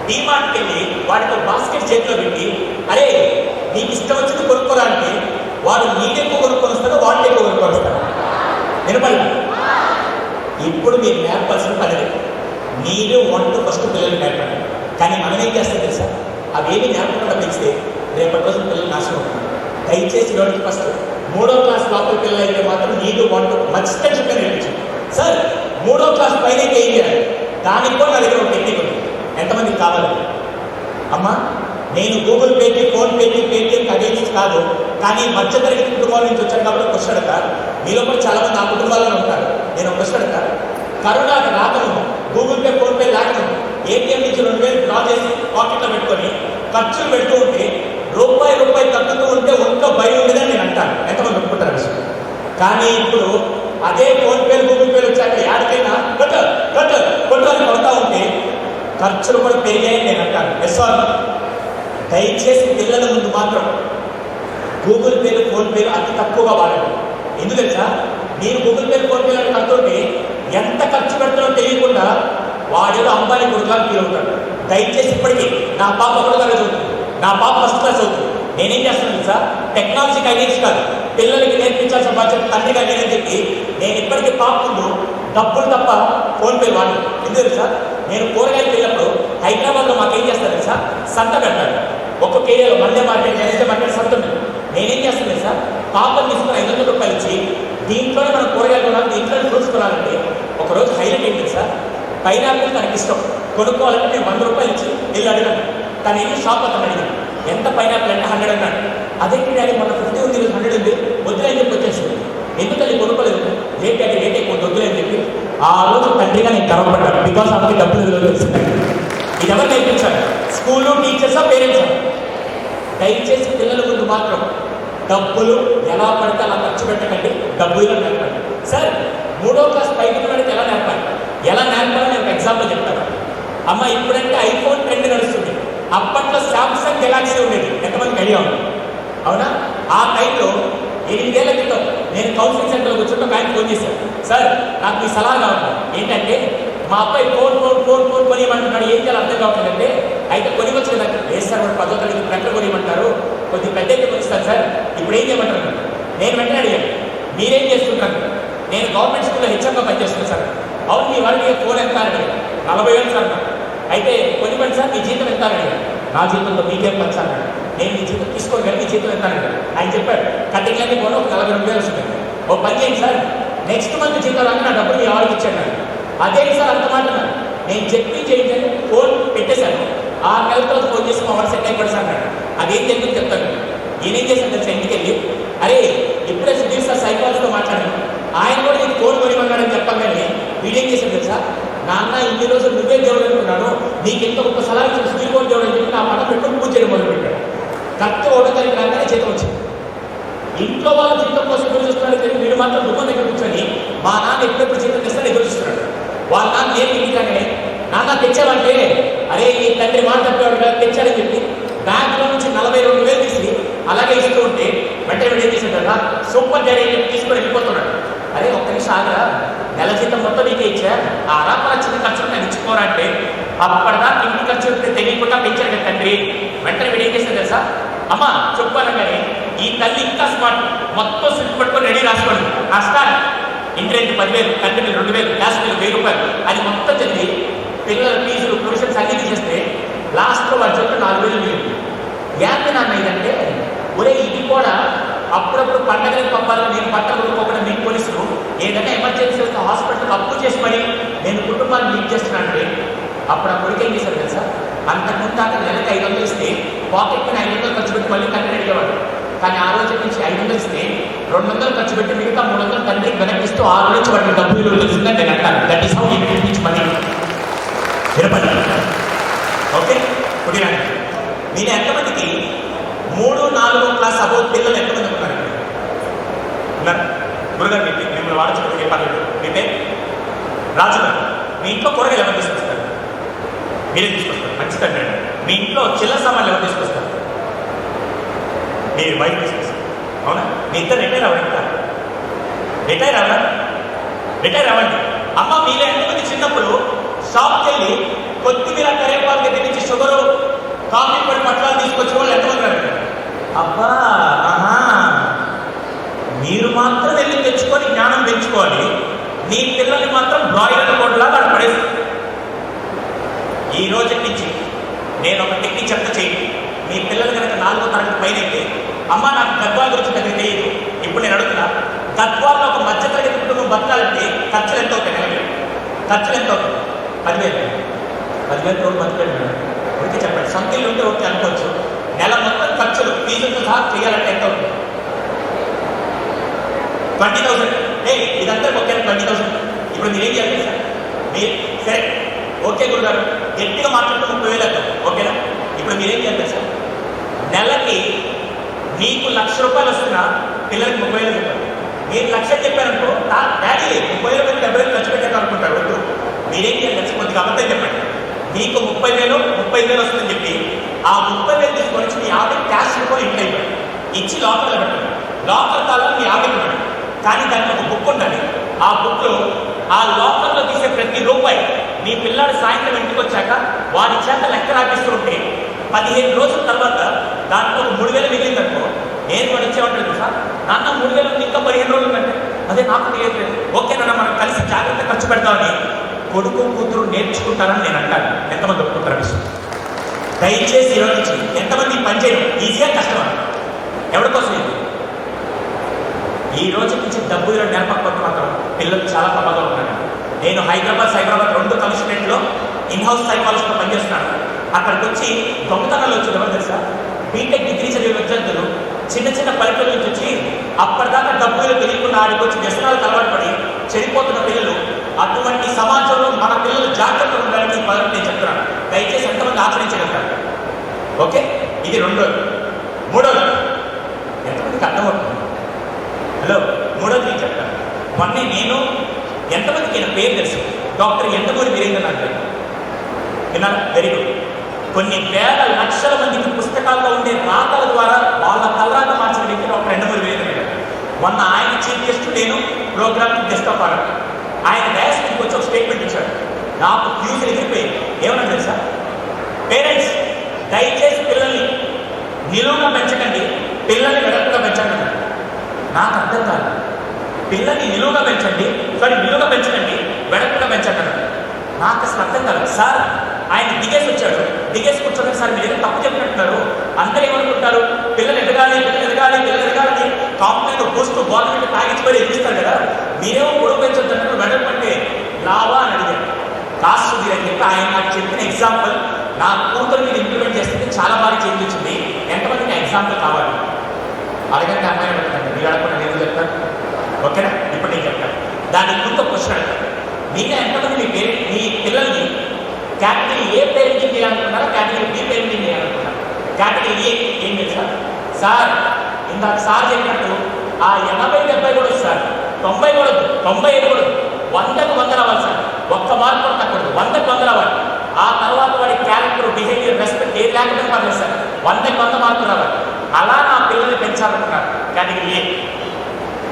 డీమార్ట్కి వెళ్ళి వాడికి బాస్కెట్ చేతిలో పెట్టి, అరే నీకు ఇష్టం వచ్చింది కొనుక్కోడానికి, వాడు నీడెక్కువ కొనుక్కొని వస్తాడు, వాడిని ఎక్కువ కొనుక్కొని వస్తాడు. వినపడి ఇప్పుడు మీరు నేర్పాల్సిన పని నీరు వంట ఫస్ట్ పిల్లలు నేర్పండి. కానీ మనం ఏం చేస్తాం తెలుసా? అవేమి నేర్పకుండా పెంచితే రేపటి రోజు పిల్లలు నాశనం అవుతుంది. దయచేసి లోనికి ఫస్ట్ 3వ క్లాస్ లోపల పిల్లలు అయితే మాత్రం నీరు వంట మర్చిపోయి నేర్పించండి. సార్, 3వ క్లాస్ పైన ఏం చేయాలి? దానికి కూడా నా దగ్గర ఒక టెక్నిక్ ఉంది. ఎంతమందికి కావాలి? అమ్మా, నేను గూగుల్ పేకి, ఫోన్పేకి, పేటిఎంకి అగేన్స్ కాదు, కానీ మధ్యతరగతి కుటుంబాల నుంచి వచ్చాను కాబట్టి క్వశ్చన్ అడతారు. మీలో కూడా చాలా మంది ఆ కుటుంబాల్లో ఉంటారు. నేను ఒక క్వశ్చన్ అడతాను. కరోనాకి రాకను, గూగుల్ పే, ఫోన్పే లేకను ఏటీఎం నుంచి 2,000 డ్రా చేసి పాకెట్లో పెట్టుకొని ఖర్చులు పెడుతూ ఉంటే రూపాయి తగ్గుతూ ఉంటే ఒక్క భయం ఉండదని నేను అంటాను. ఎంతమంది ఒప్పుకుంటారు విషయం? కానీ ఇప్పుడు అదే ఫోన్పే, గూగుల్ పేలు వచ్చాక యాడికైనా కొట్టు అని కొడతా ఉంటే ఖర్చులు కూడా పెరిగాయని నేను అంటాను. దయచేసి పిల్లల ముందు మాత్రం గూగుల్ పేలు, ఫోన్పేలు అతి తక్కువగా వాడండి. ఎందుకంటే మీరు గూగుల్ పే, ఫోన్పేలు కడుతుంటే ఎంత ఖర్చు పెడతాడో తెలియకుండా వాడేదో అంబానీ కొడుకులా ఫీల్ అవుతాడు. దయచేసి ఇప్పటికీ నా పాప ఒకటో తరగతి చదువుతుంది, నా పాప ఫస్ట్ క్లాస్ అవుతుంది. నేనేం చేస్తున్నాను సార్, టెక్నాలజీకి ఐడియాస్ కాదు, పిల్లలకి నేర్పించాల్సిన బాధ్యత తండ్రిగా నేనని చెప్పి నేను ఇప్పటికీ పాప ముందు డబ్బులు తప్ప ఫోన్పే వాడు. ఎందుకు సార్, నేను కూరగాయలు వెళ్ళినప్పుడు హైదరాబాద్లో మాకు ఏం చేస్తారు సార్, సంత పెడతాడు. ఒక్కొక్క ఏరియాలో మండే మార్కెట్, జనరల్ మార్కెట్ సంత ఉంది. నేనేం చేస్తున్నాను సార్, పాపను తీసుకుని 500 రూపాయలు ఇచ్చి దీంట్లోనే మనం కూరగాయలు కొనాలి, దీంట్లోనే ఫ్రూట్స్ కొనాలంటే ఒకరోజు హైలైట్ ఏంటి సార్, పైనాపిల్ తనకి ఇష్టం, కొనుక్కోవాలంటే నేను 100 రూపాయలు ఇచ్చి వెళ్ళి అడిగాను. తను వెళ్ళి షాప్ అతను అడిగాను, ఎంత పైనాపిల్ అంటే 100 అన్నాడు. అదేంటి డాడీ మొన్న 50 ఉంది, 100 ఉంది, వద్దులని చెప్పి వచ్చేసింది. ఎందుకని కొనుక్కోలేదు, రేట్ డాడీ రేట్ ఎక్కువ వద్దులని చెప్పి ఆ రోజు తండ్రిగా నేను గర్వపడ్డాను. బికాస్ ఆమెకి డబ్బులు విలువ తెలిసింది. ఇది ఎవరు నేర్పించారు, స్కూలు, టీచర్సా, పేరెంట్సా? దయచేసి పిల్లల ముందు మాత్రం డబ్బులు ఎలా పడితే అలా ఖర్చు పెట్టకండి, డబ్బులు నేర్పండి. సార్ 3వ క్లాస్ పైకి పిల్లలకి ఎలా నేర్పాలి, ఎలా నేర్పాలని నేను ఒక ఎగ్జాంపుల్ చెప్తాను. అమ్మ ఇప్పుడంటే ఐఫోన్ ట్రెండ్ నడుస్తుంది, అప్పట్లో శాంసంగ్ గెలాక్సీ ఉండేది, ఎంతమందికి ఐడియా ఉంది? అవునా? ఆ టైంలో 8 ఏళ్ల క్రితం నేను కౌన్సిలింగ్ సెంటర్లో కూర్చుంటే ఒక ఆయన ఫోన్ చేశాను, సార్ నాకు మీ సలహా కావాలి. ఏంటంటే మా అబ్బాయి ఫోన్ కొనియమంటున్నాడు, ఏం చేయాలి అర్థం కావట్లేదంటే, అయితే కొనివచ్చు కదా. లేదు సార్ వాడు 10వ తరగతి ప్రక్కన కొనియమంటారు, కొద్ది పెద్ద అయితే కొనిస్తారు సార్, ఇప్పుడు ఏం చేయమంటారు? నేను వెంటనే అడిగాను, మీరేం చేస్తుంటారు? నేను గవర్నమెంట్ స్కూల్లో హెచ్ఎంగా పనిచేస్తున్నాను సార్. అవును, మీ వాడికి ఫోన్ ఎంత అని 40,000 సార్. అయితే కొనివ్వండి సార్, మీ జీతం ఎంత అని అడిగాను. నా జీతంతో మీకేం పని సార్? నేను మీ జీతం తీసుకోను కానీ మీ జీతం ఎంత అని ఆయన చెప్పాడు, కటింగ్ అన్ని పోను ఒక 42,000 వస్తుంది. ఓ పని చేయండి సార్, నెక్స్ట్ మంత్ జీతం రాక నా డబ్బులు మీ వాళ్ళకి ఇచ్చాను. అదేంటి సార్ అంత మాట? నేను చెప్పి చేయించి ఫోన్ పెట్టేశాను. 6 నెలల తర్వాత ఫోన్ చేసి మా వాడు సెట్ అయిపోయి సార్ అన్నాడు. అదేం జరిగింది చెప్తాను. నేనేం చేశాను తెలుసా, ఇంటికి వెళ్ళి అరే ఇప్పుడే సుధీర్ సార్ సైకాలజీతో మాట్లాడాను, ఆయన కూడా నీకు ఫోన్ కొనిమన్నాడని చెప్పాను. కానీ వీడేం చేశాను తెలుసా, నాన్న ఇన్ని రోజులు నువ్వే దేవుడు అనుకున్నాను, నీకు ఎంత గొప్ప సలహా ఇచ్చిన సుధీర్ కూడా దేవుడు అని చెప్పి నా పడ పెట్టుకుని పూజ చేయడం మొదలుపెట్టాడు. కరెక్ట్ 1వ తారీఖు రాగానే జీతం వచ్చింది. ఇంట్లో వాళ్ళ జీతం కోసం ఎదురు చూస్తున్నాడు కానీ వీడు మాత్రం దుఃఖం దగ్గర కూర్చొని మా నాన్న ఎప్పుడెప్పుడు జీతం తెస్తాడు ఎదురు చూస్తున్నాడు. వాళ్ళ నాన్న నేను ఇంటికానే నాన్న తెచ్చావంటే, అరే ఈ తండ్రి మాట తప్పేవాడు కదా తెచ్చాడని చెప్పి బ్యాంకులో నుంచి 42,000 తీసి అలాగే ఇస్తూ ఉంటే వెంటనే వీడు ఏం చేశాడు కదా, సూపర్ డాడీ తీసుకొని వెళ్ళిపోతున్నాడు. అరే ఒక్క నిమిషం ఆగరా, నెల జీతం మొత్తం నీకే ఇచ్చా, ఆ రాపల చిన్న ఖర్చులు నేను ఇచ్చుకోరా అంటే అప్పటిదాకా ఇంటి ఖర్చు తెలియకుండా పెంచాడు కదా తండ్రి. వెంటనే వీడు ఏం చేశాడు తెలుసా, అమ్మ చెప్పానగానే ఈ తల్లి ఇంకా స్మార్ట్, మొత్తం సిద్ధి పట్టుకొని రెడీ రాసుకోండి, రాస్తాను ఇంటి రెంట్ 10,000, తండ్రి 2,000, గ్యాస్ బిల్లు 1,000 రూపాయలు, అది మొత్తం చదివి పిల్లల ఫీజులు ప్రొవిజన్స్ అన్ని తీసేస్తే లాస్ట్లో వాడి చెప్పి 4,000 మిగిలింది. ఏంటి నాన్న ఇదంటే, ఒరే ఇది కూడా అప్పుడప్పుడు పండగలకు పంపాలని నేను బట్టలు కొనుక్కోకుండా మీకు పోలీసులు ఏదైనా ఎమర్జెన్సీ వస్తే హాస్పిటల్కి అప్పు చేసి మరి నేను కుటుంబాన్ని లీడ్ చేస్తున్నానంటే అప్పుడు ఆ కొడుకు ఏం చేశారు తెలుసా, అంతకుముందు దాకా నెలకి 500 ఇస్తే పాకెట్ పైన 500 ఖర్చు పెట్టి మళ్ళీ తండ్రి అడిగేవాడు. కానీ ఆ రోజు నుంచి 500 ఇస్తే 200 ఖర్చు పెట్టి మిగతా 300 తండ్రికి వెనక్కిస్తూ 6 నుంచి వాటికి డబ్బు విలువ తెలిసిందని నేను అంటాను. That is how you teach money. వినపడి ఓకే పుట్టిన మీరు ఎంతమందికి 3, 4వ క్లాస్ అబౌవ్ పిల్లలు ఎంతమంది ఉన్నారు? గురుగారు మిమ్మల్ని వాడచ్చు చెప్పాలి. మీ పేరు రాజు గారు. మీ ఇంట్లో కూరగాయలు ఎవరు తీసుకొస్తారు? మీరే తీసుకొస్తారు, ఖచ్చితంగా. మీ ఇంట్లో చిల్లర సామాన్లు ఎవరు తీసుకొస్తారు? మీరు బయట తీసుకొస్తారు, అవునా? మీ ఇద్దరు రిటైర్ అవ్వండి, రిటైర్ అవ్వండి. అమ్మ మీలో ఎంతమంది చిన్నప్పుడు షాప్కి వెళ్ళి కొత్తిమీర కరేపాకు దగ్గర నుంచి షుగరు కాఫీ పొడి పట్లాలు తీసుకొచ్చిన వాళ్ళు ఎంతమంది రండి? అబ్బా ఆహా, మీరు మాత్రం వెళ్ళి తెచ్చుకొని జ్ఞానం పెంచుకోవాలి, మీ పిల్లల్ని మాత్రం బ్రాయిలర్ కోడ్లాగా పడేస్తారు. ఈ రోజు నుంచి నేను ఒక టెక్నిక్ చెప్తా చేయండి. మీ పిల్లలు కనుక 4వ తరగతి పైన అయితే, అమ్మ నాకు గద్వాల గురించి దగ్గర తెలియదు, ఇప్పుడు నేను అడుగుతున్నా, గద్వాల్లో ఒక మధ్య తరగతి కుటుంబం బతకాలంటే ఖర్చులు ఎంత అవుతాయి? నెలకి ఖర్చులు ఎంత అవుతాయి? 10,000 రోజు బతకండి. ఉడికి చెప్పండి, సొంత ఇల్లు ఉంటే ఓకే అనుకోవచ్చు. నెల మొత్తం ఖర్చులు ఫీజులతో సహా చేయాలంటే ఎంత అవుతుంది? 20,000. ఇదంతా ఓకే 20,000. ఇప్పుడు మీరేం చేయాలి సార్? మీరు సరే ఓకే గురుగారు గట్టిగా మాట్లాడుతూ 30,000 అవుతాం, ఓకేనా? ఇప్పుడు మీరేం చేయాలి సార్? నెలకి మీకు 1,00,000 రూపాయలు వస్తున్నా పిల్లలకి 30,000 చెప్పారు. మీరు 1,00,000 చెప్పారనుకో, డాడీ 30,000 పెట్టి 70,000 ఖర్చు పెట్టారు అనుకుంటారు. వద్దు, మీరేం చేయాలి? కొద్దిగా అబద్ధం చెప్పండి. మీకు 30,000 వస్తుందని చెప్పి ఆ 30,000 తీసుకొని మీ ఆవిడ క్యాష్ ఇవ్వాలి, ఇంట్లో ఇవ్వండి, ఇచ్చి లాకర్లో పెట్టండి. లాకర్ తాళాలు మీ ఆవిడ ఇవ్వండి. కానీ దానికి ఒక బుక్ ఉండాలి. ఆ బుక్లో ఆ లోపల్లో తీసే ప్రతి రూపాయి మీ పిల్లాడు సాయంత్రం ఇంటికి వచ్చాక వారి చేత లెక్క రాపిస్తూ ఉంటే 15 రోజుల తర్వాత దాంట్లో 3,000 మిగిలిందనుకో, నేను వాడు వచ్చేవాడు సార్ నాన్న 3,000 ఉంది, ఇంకా 15 రోజులు కంటే అదే నాకు తెలియట్లేదు. ఓకేనా, మనం కలిసి జాగ్రత్త ఖర్చు పెడతామని కొడుకు కూతురు నేర్చుకుంటారని నేను అంటాను. ఎంతమంది ఒప్పుకుంటారు విషయం? దయచేసి ఈరోజు నుంచి ఎంతమంది పని చేయడం ఈజీగా కష్టమా? ఎవరి కోసం ఇది? ఈ రోజు నుంచి డబ్బు నేర్పకపోతే మాత్రం పిల్లలు చాలా తప్పగా ఉన్నారు. నేను హైదరాబాద్ సైబరాబాద్ 2 కమిషనరేట్లో ఇన్హౌస్ సైకాలజిస్ట్తో పనిచేస్తున్నాను. అక్కడికి వచ్చి దొంగతనాలు వచ్చి ఎవరు తెలుసా? బీటెక్ డిగ్రీ చదివే విద్యార్థులు చిన్న చిన్న పల్లెటూరు నుంచి వచ్చి అప్పటిదాకా డబ్బులు తెలియకుండా ఆడికి వచ్చి వ్యసనాలకు అలవాటు పడి చెడిపోతున్న పిల్లలు. అటువంటి సమాజంలో మన పిల్లలు జాగ్రత్తగా ఉండాలని ఈ పదవి నేను చెప్తున్నాను. దయచేసి ఎంతమంది ఆచరించగలుగుతారు? ఓకే, ఇది 2వ. 3వది ఎంతమందికి అర్థమవుతుంది? హలో, 3వది నేను చెప్తాను. మొన్నే నేను ఎంతమందికి ఈయన పేరు తెలుసు? డాక్టర్ ఎంతమంది వీరేంద్రనాథ్ గారు విన్నారా? Very good. కొన్ని వేల లక్షల మందికి పుస్తకాల్లో ఉండే రాతల ద్వారా వాళ్ళ కలరాత మార్చిన వ్యక్తి డాక్టర్ ఎండమూరి వీరేంద్రనాథ్ గారు. మొన్న ఆయన చీఫ్ గెస్ట్, నేను ప్రోగ్రామ్ గెస్ట్ ఆఫ్ ఆనర్. ఆయన డయాస్ మీకు వచ్చి ఒక స్టేట్మెంట్ ఇచ్చాడు. నాకు ఫ్యూజ్ ఎగిరిపోయింది. ఏమన్నా తెలుసా? పేరెంట్స్ దయచేసి పిల్లల్ని నిలువుగా పెంచకండి, పిల్లల్ని వెడల్పుగా పెంచండి. నాకు అర్థం కాదు. పిల్లల్ని నిలువుగా పెంచండి, నిలువుగా పెంచకండి, వెడల్పుగా పెంచండి. నాకు అసలు అర్థం కాదు. సార్ ఆయన దిగేసి వచ్చాడు, దిగేసి కూర్చోండి సార్, మీరు ఏదో తప్పు చెప్పినట్టున్నారు. అందరూ ఏమనుకుంటారు? పిల్లలు ఎదగాలి, పిల్లలు ఎదగాలి, పిల్లలు ఎదగాలని కాంప్లైంట్ బూస్ట్ గవర్నమెంట్ ప్యాకేజ్ పడి ఎదిగిస్తారు కదా, మీరేమో పొడవు పెంచొద్దంటే వెడల్పు అంటే లావా అని అడిగారు. కాస్ట్ అని చెప్పి ఆయన నాకు చెప్పిన ఎగ్జాంపుల్ నా కూతురు మీద ఇంప్లిమెంట్ చేస్తే చాలా బాగా చేంజ్ వచ్చింది. ఎంతమందికి ఎగ్జాంపుల్ కావాలి? అడగండి, అమ్మాయి అడుగుతాను, మీరు అడగకుండా నేను చెప్తాను. ఓకేనా? ఇప్పుడు నేను చెప్తాను. దానికి ముందు క్వశ్చన్ అడుగుతాను. మీరే ఎంతమంది మీ పిల్లల్ని కేటగిరీ ఏ పేరెంటింగ్ చేయాలనుకున్నారా, కేటగిరీ బి పేరెంటింగ్ చేయాలనుకున్నారా? కేటగిరీ ఏ ఏం తెలుసా సార్? ఇందాక సార్ చెప్పినట్టు ఆ 80-70 కూడా సార్, 90 కూడా 95 కూడా 100కు 100 రావాలి సార్. ఒక్క మార్కు కూడా తగ్గకూడదు, 100కు 100 రావాలి. ఆ తర్వాత వాడి క్యారెక్టర్, బిహేవియర్, రెస్పెక్ట్ ఏది లేకపోతే పర్లేదు సార్, 100కు 100 మార్కులు రావాలి. అలా నా పిల్లల్ని పెంచాలనుకున్నారు. Category A.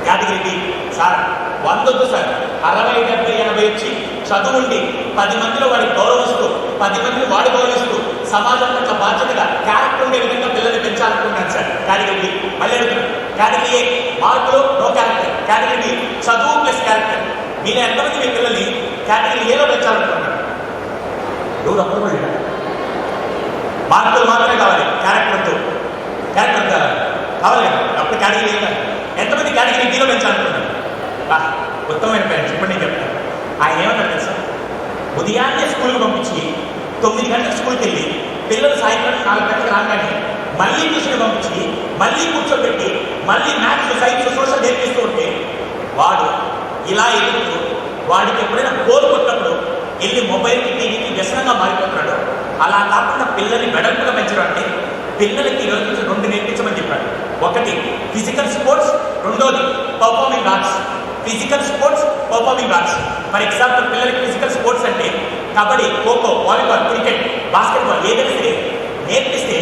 Category B sir 100 sir, 60, 70, 80 వచ్చి చదువుండి 10 మందిలో వాడికి గౌరవిస్తూ, 10 మందిని వాడి గౌరవిస్తూ, సమాజం పట్ల బాధ్యతగా క్యారెక్టర్ ఉండే విధంగా పిల్లల్ని పెంచాలనుకుంటున్నాను సార్. Category B. మళ్ళీ అడుగుతున్నాను. కేటగిరీ ఏ మార్కులు నో క్యారెక్టర్, కేటగిరీ బి చదువు ప్లస్ క్యారెక్టర్. మీరు ఎంతమంది మీ పిల్లల్ని కేటగిరీ ఏలో పెంచాలనుకుంటున్నారు? ఎవరు అప్పుడు మార్కులు మాత్రమే కావాలి, క్యారెక్టర్ కావాలి కదా, అప్పుడు కేటగిరీ ఏ కాదు. ఎంతమంది కేటగిరీ బీలో పెంచాలనుకుంటున్నారు? ఉత్తమమైన పేరెంట్స్. ఇప్పుడు నేను చెప్తాను. ఆయన ఏమన్నారు తెలుసా? ఉదయాన్నే స్కూల్కి పంపించి 9 గంటలకు స్కూల్కి వెళ్ళి పిల్లలు సాయంత్రం 4 గంటలకు రాగానే మళ్ళీ ట్యూషన్ పంపించి మళ్ళీ కూర్చోబెట్టి మళ్ళీ మ్యాథ్స్, సైన్స్, సోషల్ నేర్పిస్తూ ఉంటే వాడు ఇలా ఎదుగుతూ వాడికి ఎప్పుడైనా బోర్ కొట్టినప్పుడు వెళ్ళి మొబైల్కి, టీవీకి వ్యసనంగా మారిపోతున్నాడు. అలా కాకుండా పిల్లల్ని వెడల్పుగా పెంచడం అంటే పిల్లలకి ఈరోజు నుంచి 2 నేర్పించమని చెప్పాడు. ఒకటి ఫిజికల్ స్పోర్ట్స్, 2వది performing arts. Physical sports, performing arts. For example పిల్లలకి ఫిజికల్ స్పోర్ట్స్ అంటే kabaddi, kho kho, volleyball, cricket, basketball ఏదైనా సరే నేర్పిస్తే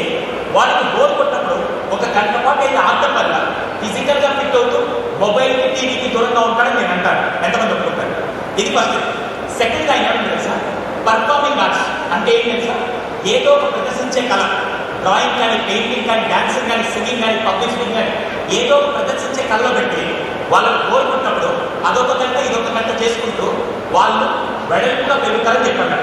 వాళ్ళకి బోర్ కొట్టినప్పుడు 1 గంట పాటు అయితే ఆడటం వల్ల ఫిజికల్గా ఫిట్ అవుతూ మొబైల్కి, టీవీకి దూరంగా ఉంటాడని నేను అంటాను. ఎంతమంది ఒప్పుకుంటారు? ఇది ఫస్ట్. సెకండ్గా ఆయన ఏమంటారు తెలుసా? పర్ఫార్మింగ్ ఆర్ట్స్ అంటే ఏం తెలుసా? ఏదో ఒక ప్రదర్శించే కళ, డ్రాయింగ్ కానీ, పెయింటింగ్ కానీ, డాన్సింగ్ కానీ, సింగింగ్ కానీ, పబ్లిక్ స్పీకింగ్ కానీ ఏదో ఒక ప్రదర్శించే కళలో పెట్టి వాళ్ళకు కోరుకుంటున్నప్పుడు అదొక గంట ఇదొక గంట చేసుకుంటూ వాళ్ళు వెడల్పుగా పెరుగుతారని చెప్పాను.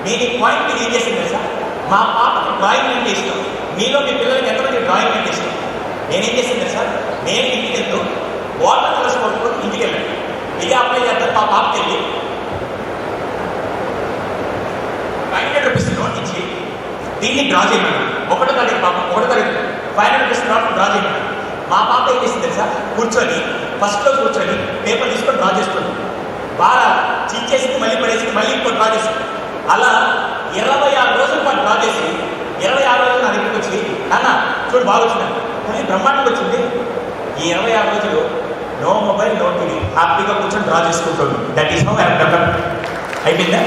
నేను ఈ పాయింట్ మీరు ఏం చేసింది సార్? మా పాపకి డ్రాయింగ్ అంటే ఇష్టం. మీలో మీ పిల్లలకి ఎంతమంది డ్రాయింగ్ అంటే ఇష్టం? నేనేం చేసింది సార్? నేను ఇంటికి వెళ్తూ వాటర్ కలర్స్ కొట్టుకొని ఇంటికి వెళ్ళాను. ఇదే అప్లై చేస్తారు. మా పాపకి వెళ్ళి 500 రూపీస్ నోట్ ఇచ్చి దీన్ని డ్రా చేయమన్నాను. 1వ తరగతి పాప, 1వ తరగతి 500 రూపీస్ నోట్ డ్రా చేయమన్నాను. మా పాప ఏం చేసింది సార్? కూర్చొని ఫస్ట్లో కూర్చొని పేపర్ తీసుకొని డ్రా చేసుకుంది. బాగా చిచ్చేసి మళ్ళీ పడేసి మళ్ళీ ఇంకో డ్రా చేసింది. అలా 26 రోజుల పాటు డ్రా చేసి 26 రోజులు నా దగ్గరికి వచ్చి నాన్న చూడు బాగా వచ్చింది, కానీ బ్రహ్మాండంగా వచ్చింది. ఈ 26 రోజులు నో మొబైల్, నో టీవీ, హ్యాపీగా కూర్చొని డ్రా చేసుకుంటుంది. That is how I have developed. అయిపోయిందా?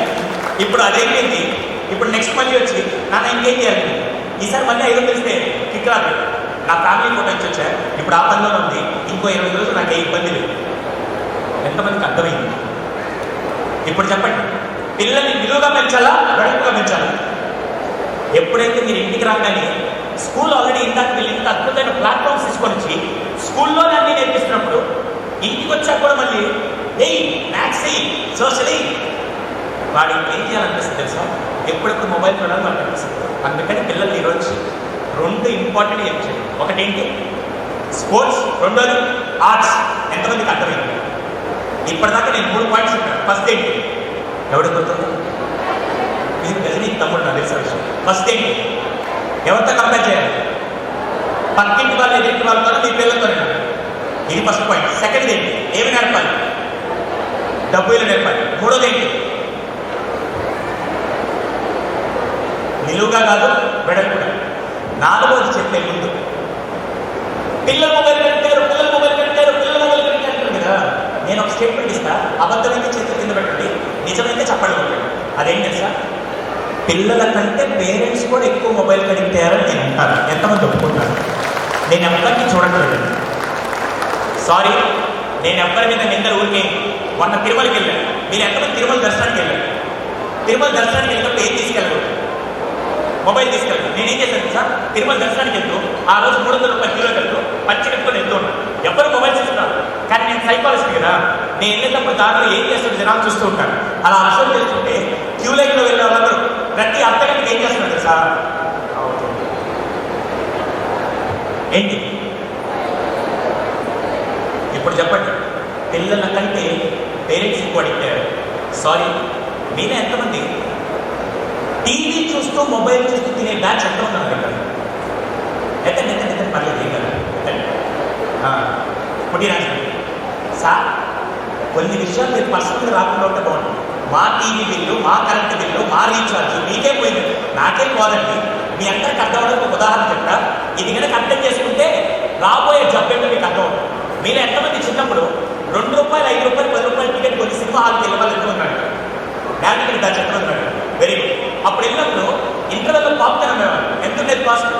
ఇప్పుడు అదైపోయింది. ఇప్పుడు నెక్స్ట్ మళ్ళీ వచ్చి నాన్న ఇంకేం చేయాలి? ఈసారి మళ్ళీ 500 తెలిస్తే కిక్ రాదు. నా ఫ్యామిలీ ఫోటో నుంచి వచ్చా, ఇప్పుడు ఆ పనిలో ఉంది. ఇంకో 20 రోజులు నాకు ఏ ఇబ్బంది లేదు. ఎంతమందికి అర్థమైంది? ఇప్పుడు చెప్పండి, పిల్లల్ని విలువగా పెంచాలా, వెడల్పుగా పెంచాలా? ఎప్పుడైతే మీరు ఇంటికి రాగానే స్కూల్ ఆల్రెడీ ఇందాక వీళ్ళు ఇంత అద్భుతమైన ప్లాట్ఫామ్స్ తీసుకొని వచ్చి స్కూల్లోనే అన్ని నేర్పిస్తున్నప్పుడు ఇంటికి వచ్చాక కూడా మళ్ళీ మ్యాథ్స్ సోషల్ వాడు ఏం చేయాలనిపిస్తుంది తెలుసా? ఎప్పుడెప్పుడు మొబైల్ చూడాలని వాళ్ళకి అనిపిస్తుంది. అందుకని పిల్లలు ఈరోజు 2 ఇంపార్టెంట్ చేయండి. ఒకటేంటి స్పోర్ట్స్, రెండోది ఆర్ట్స్. ఎంతమందికి అర్థమైంది? ఇప్పటిదాకా నేను 3 పాయింట్స్ చెప్పాను. ఫస్ట్ ఏంటి? ఎవరికి గుర్తుంది? ఇది గజనీ తమ్ముడు నాకు తెలిసిన విషయం. ఫస్ట్ ఏంటి? ఎవరితో కంపేర్ చేయాలి? పక్కింటి వాళ్ళు, ఎదుటి వాళ్ళతో, మీ పిల్లలతో. ఇది ఫస్ట్ పాయింట్. సెకండ్ ఏంటి? ఏమి నేర్పాలి? డబ్బులు నేర్పాలి. మూడోది ఏంటి? నిలువుగా కాదు, వెడల్పుగా. నాలుగోది చెప్పే ముందు పిల్లలు మొబైల్ కట్టారు కదా, నేను ఒక స్టేట్మెంట్ ఇస్తా. అబద్ధమైతే చేతుల కింద పెట్టండి, నిజమైతే చెప్పండి కొట్టండి. అదేం తెలుసా? పిల్లల కంటే పేరెంట్స్ కూడా ఎక్కువ మొబైల్ కడిగిపోయారని నేను అంటాను. ఎంతమంది ఒప్పుకుంటాను? నేను ఎవరికి చూడట్లేదు. సారీ, నేను ఎవరి మీద నిందలు ఊరికే. మొన్న తిరుమలకి వెళ్ళాను. మీరు ఎంతమంది తిరుమల దర్శనానికి వెళ్ళారు? తిరుమల దర్శనానికి వెళ్ళినప్పుడు ఏం తీసుకెళ్ళకూడదు? మొబైల్ తీసుకెళ్ళాను. నేనేం చేశాను సార్? తిరుమల దర్శనానికి వెళ్తూ ఆ రోజు 300 రూపాయల కిలో వెళ్తూ పచ్చి కట్టుకొని వెళ్తూ ఉన్నాను. ఎవరు మొబైల్స్ ఇస్తున్నారు? కానీ నేను సైకాలజిస్ట్ కదా, నేను వెళ్ళేటప్పుడు దాంట్లో ఏం చేస్తుంటే జనాలు చూస్తూ ఉంటాను. అలా అర్థం చేస్తుంటే క్యూ లైన్లో వెళ్ళే వాళ్ళందరూ ప్రతి అర్థగంటకి ఏం చేస్తున్నారు సార్? ఏంటి ఇప్పుడు చెప్పండి? పిల్లల కంటే పేరెంట్స్ ఎక్కువ అడిగారు. సారీ, మీరే ఎంతమంది టీవీ చూస్తూ మొబైల్ చూస్తూ తినే బ్యాచ్ ఎంత ఉన్నారు కదా? ఎక్కడ పర్లేదు ఏం కదా పుట్టినా సార్, కొన్ని విషయాలు మీరు పర్సనల్గా రాకుండా ఉంటే బాగుంటుంది. మా టీవీ బిల్లు, మా కరెంట్ బిల్లు, మా రీఛార్జ్ మీకే పోయింది, నాకేం పోదండి. మీ అందరికి అర్థమవడం ఒక ఉదాహరణ చెప్తా. ఇది కనుక అర్థం చేసుకుంటే రాబోయే జబ్బేంటో మీకు అర్థం. మీరు ఎంతమంది చిన్నప్పుడు 2 రూపాయలు, 5 రూపాయలు, 10 రూపాయలు టికెట్ కొన్ని సినిమా హాల్కి వెళ్ళవాళ్ళు ఎంతమంది? డాక్టర్ దాని చెప్పనున్నాడు. Very good. అప్పుడు వెళ్ళినప్పుడు ఇంటర్వెల్లో పాప్కార్న్ అమ్మేవాళ్ళు. ఎంత ఉండేది కాస్ట్?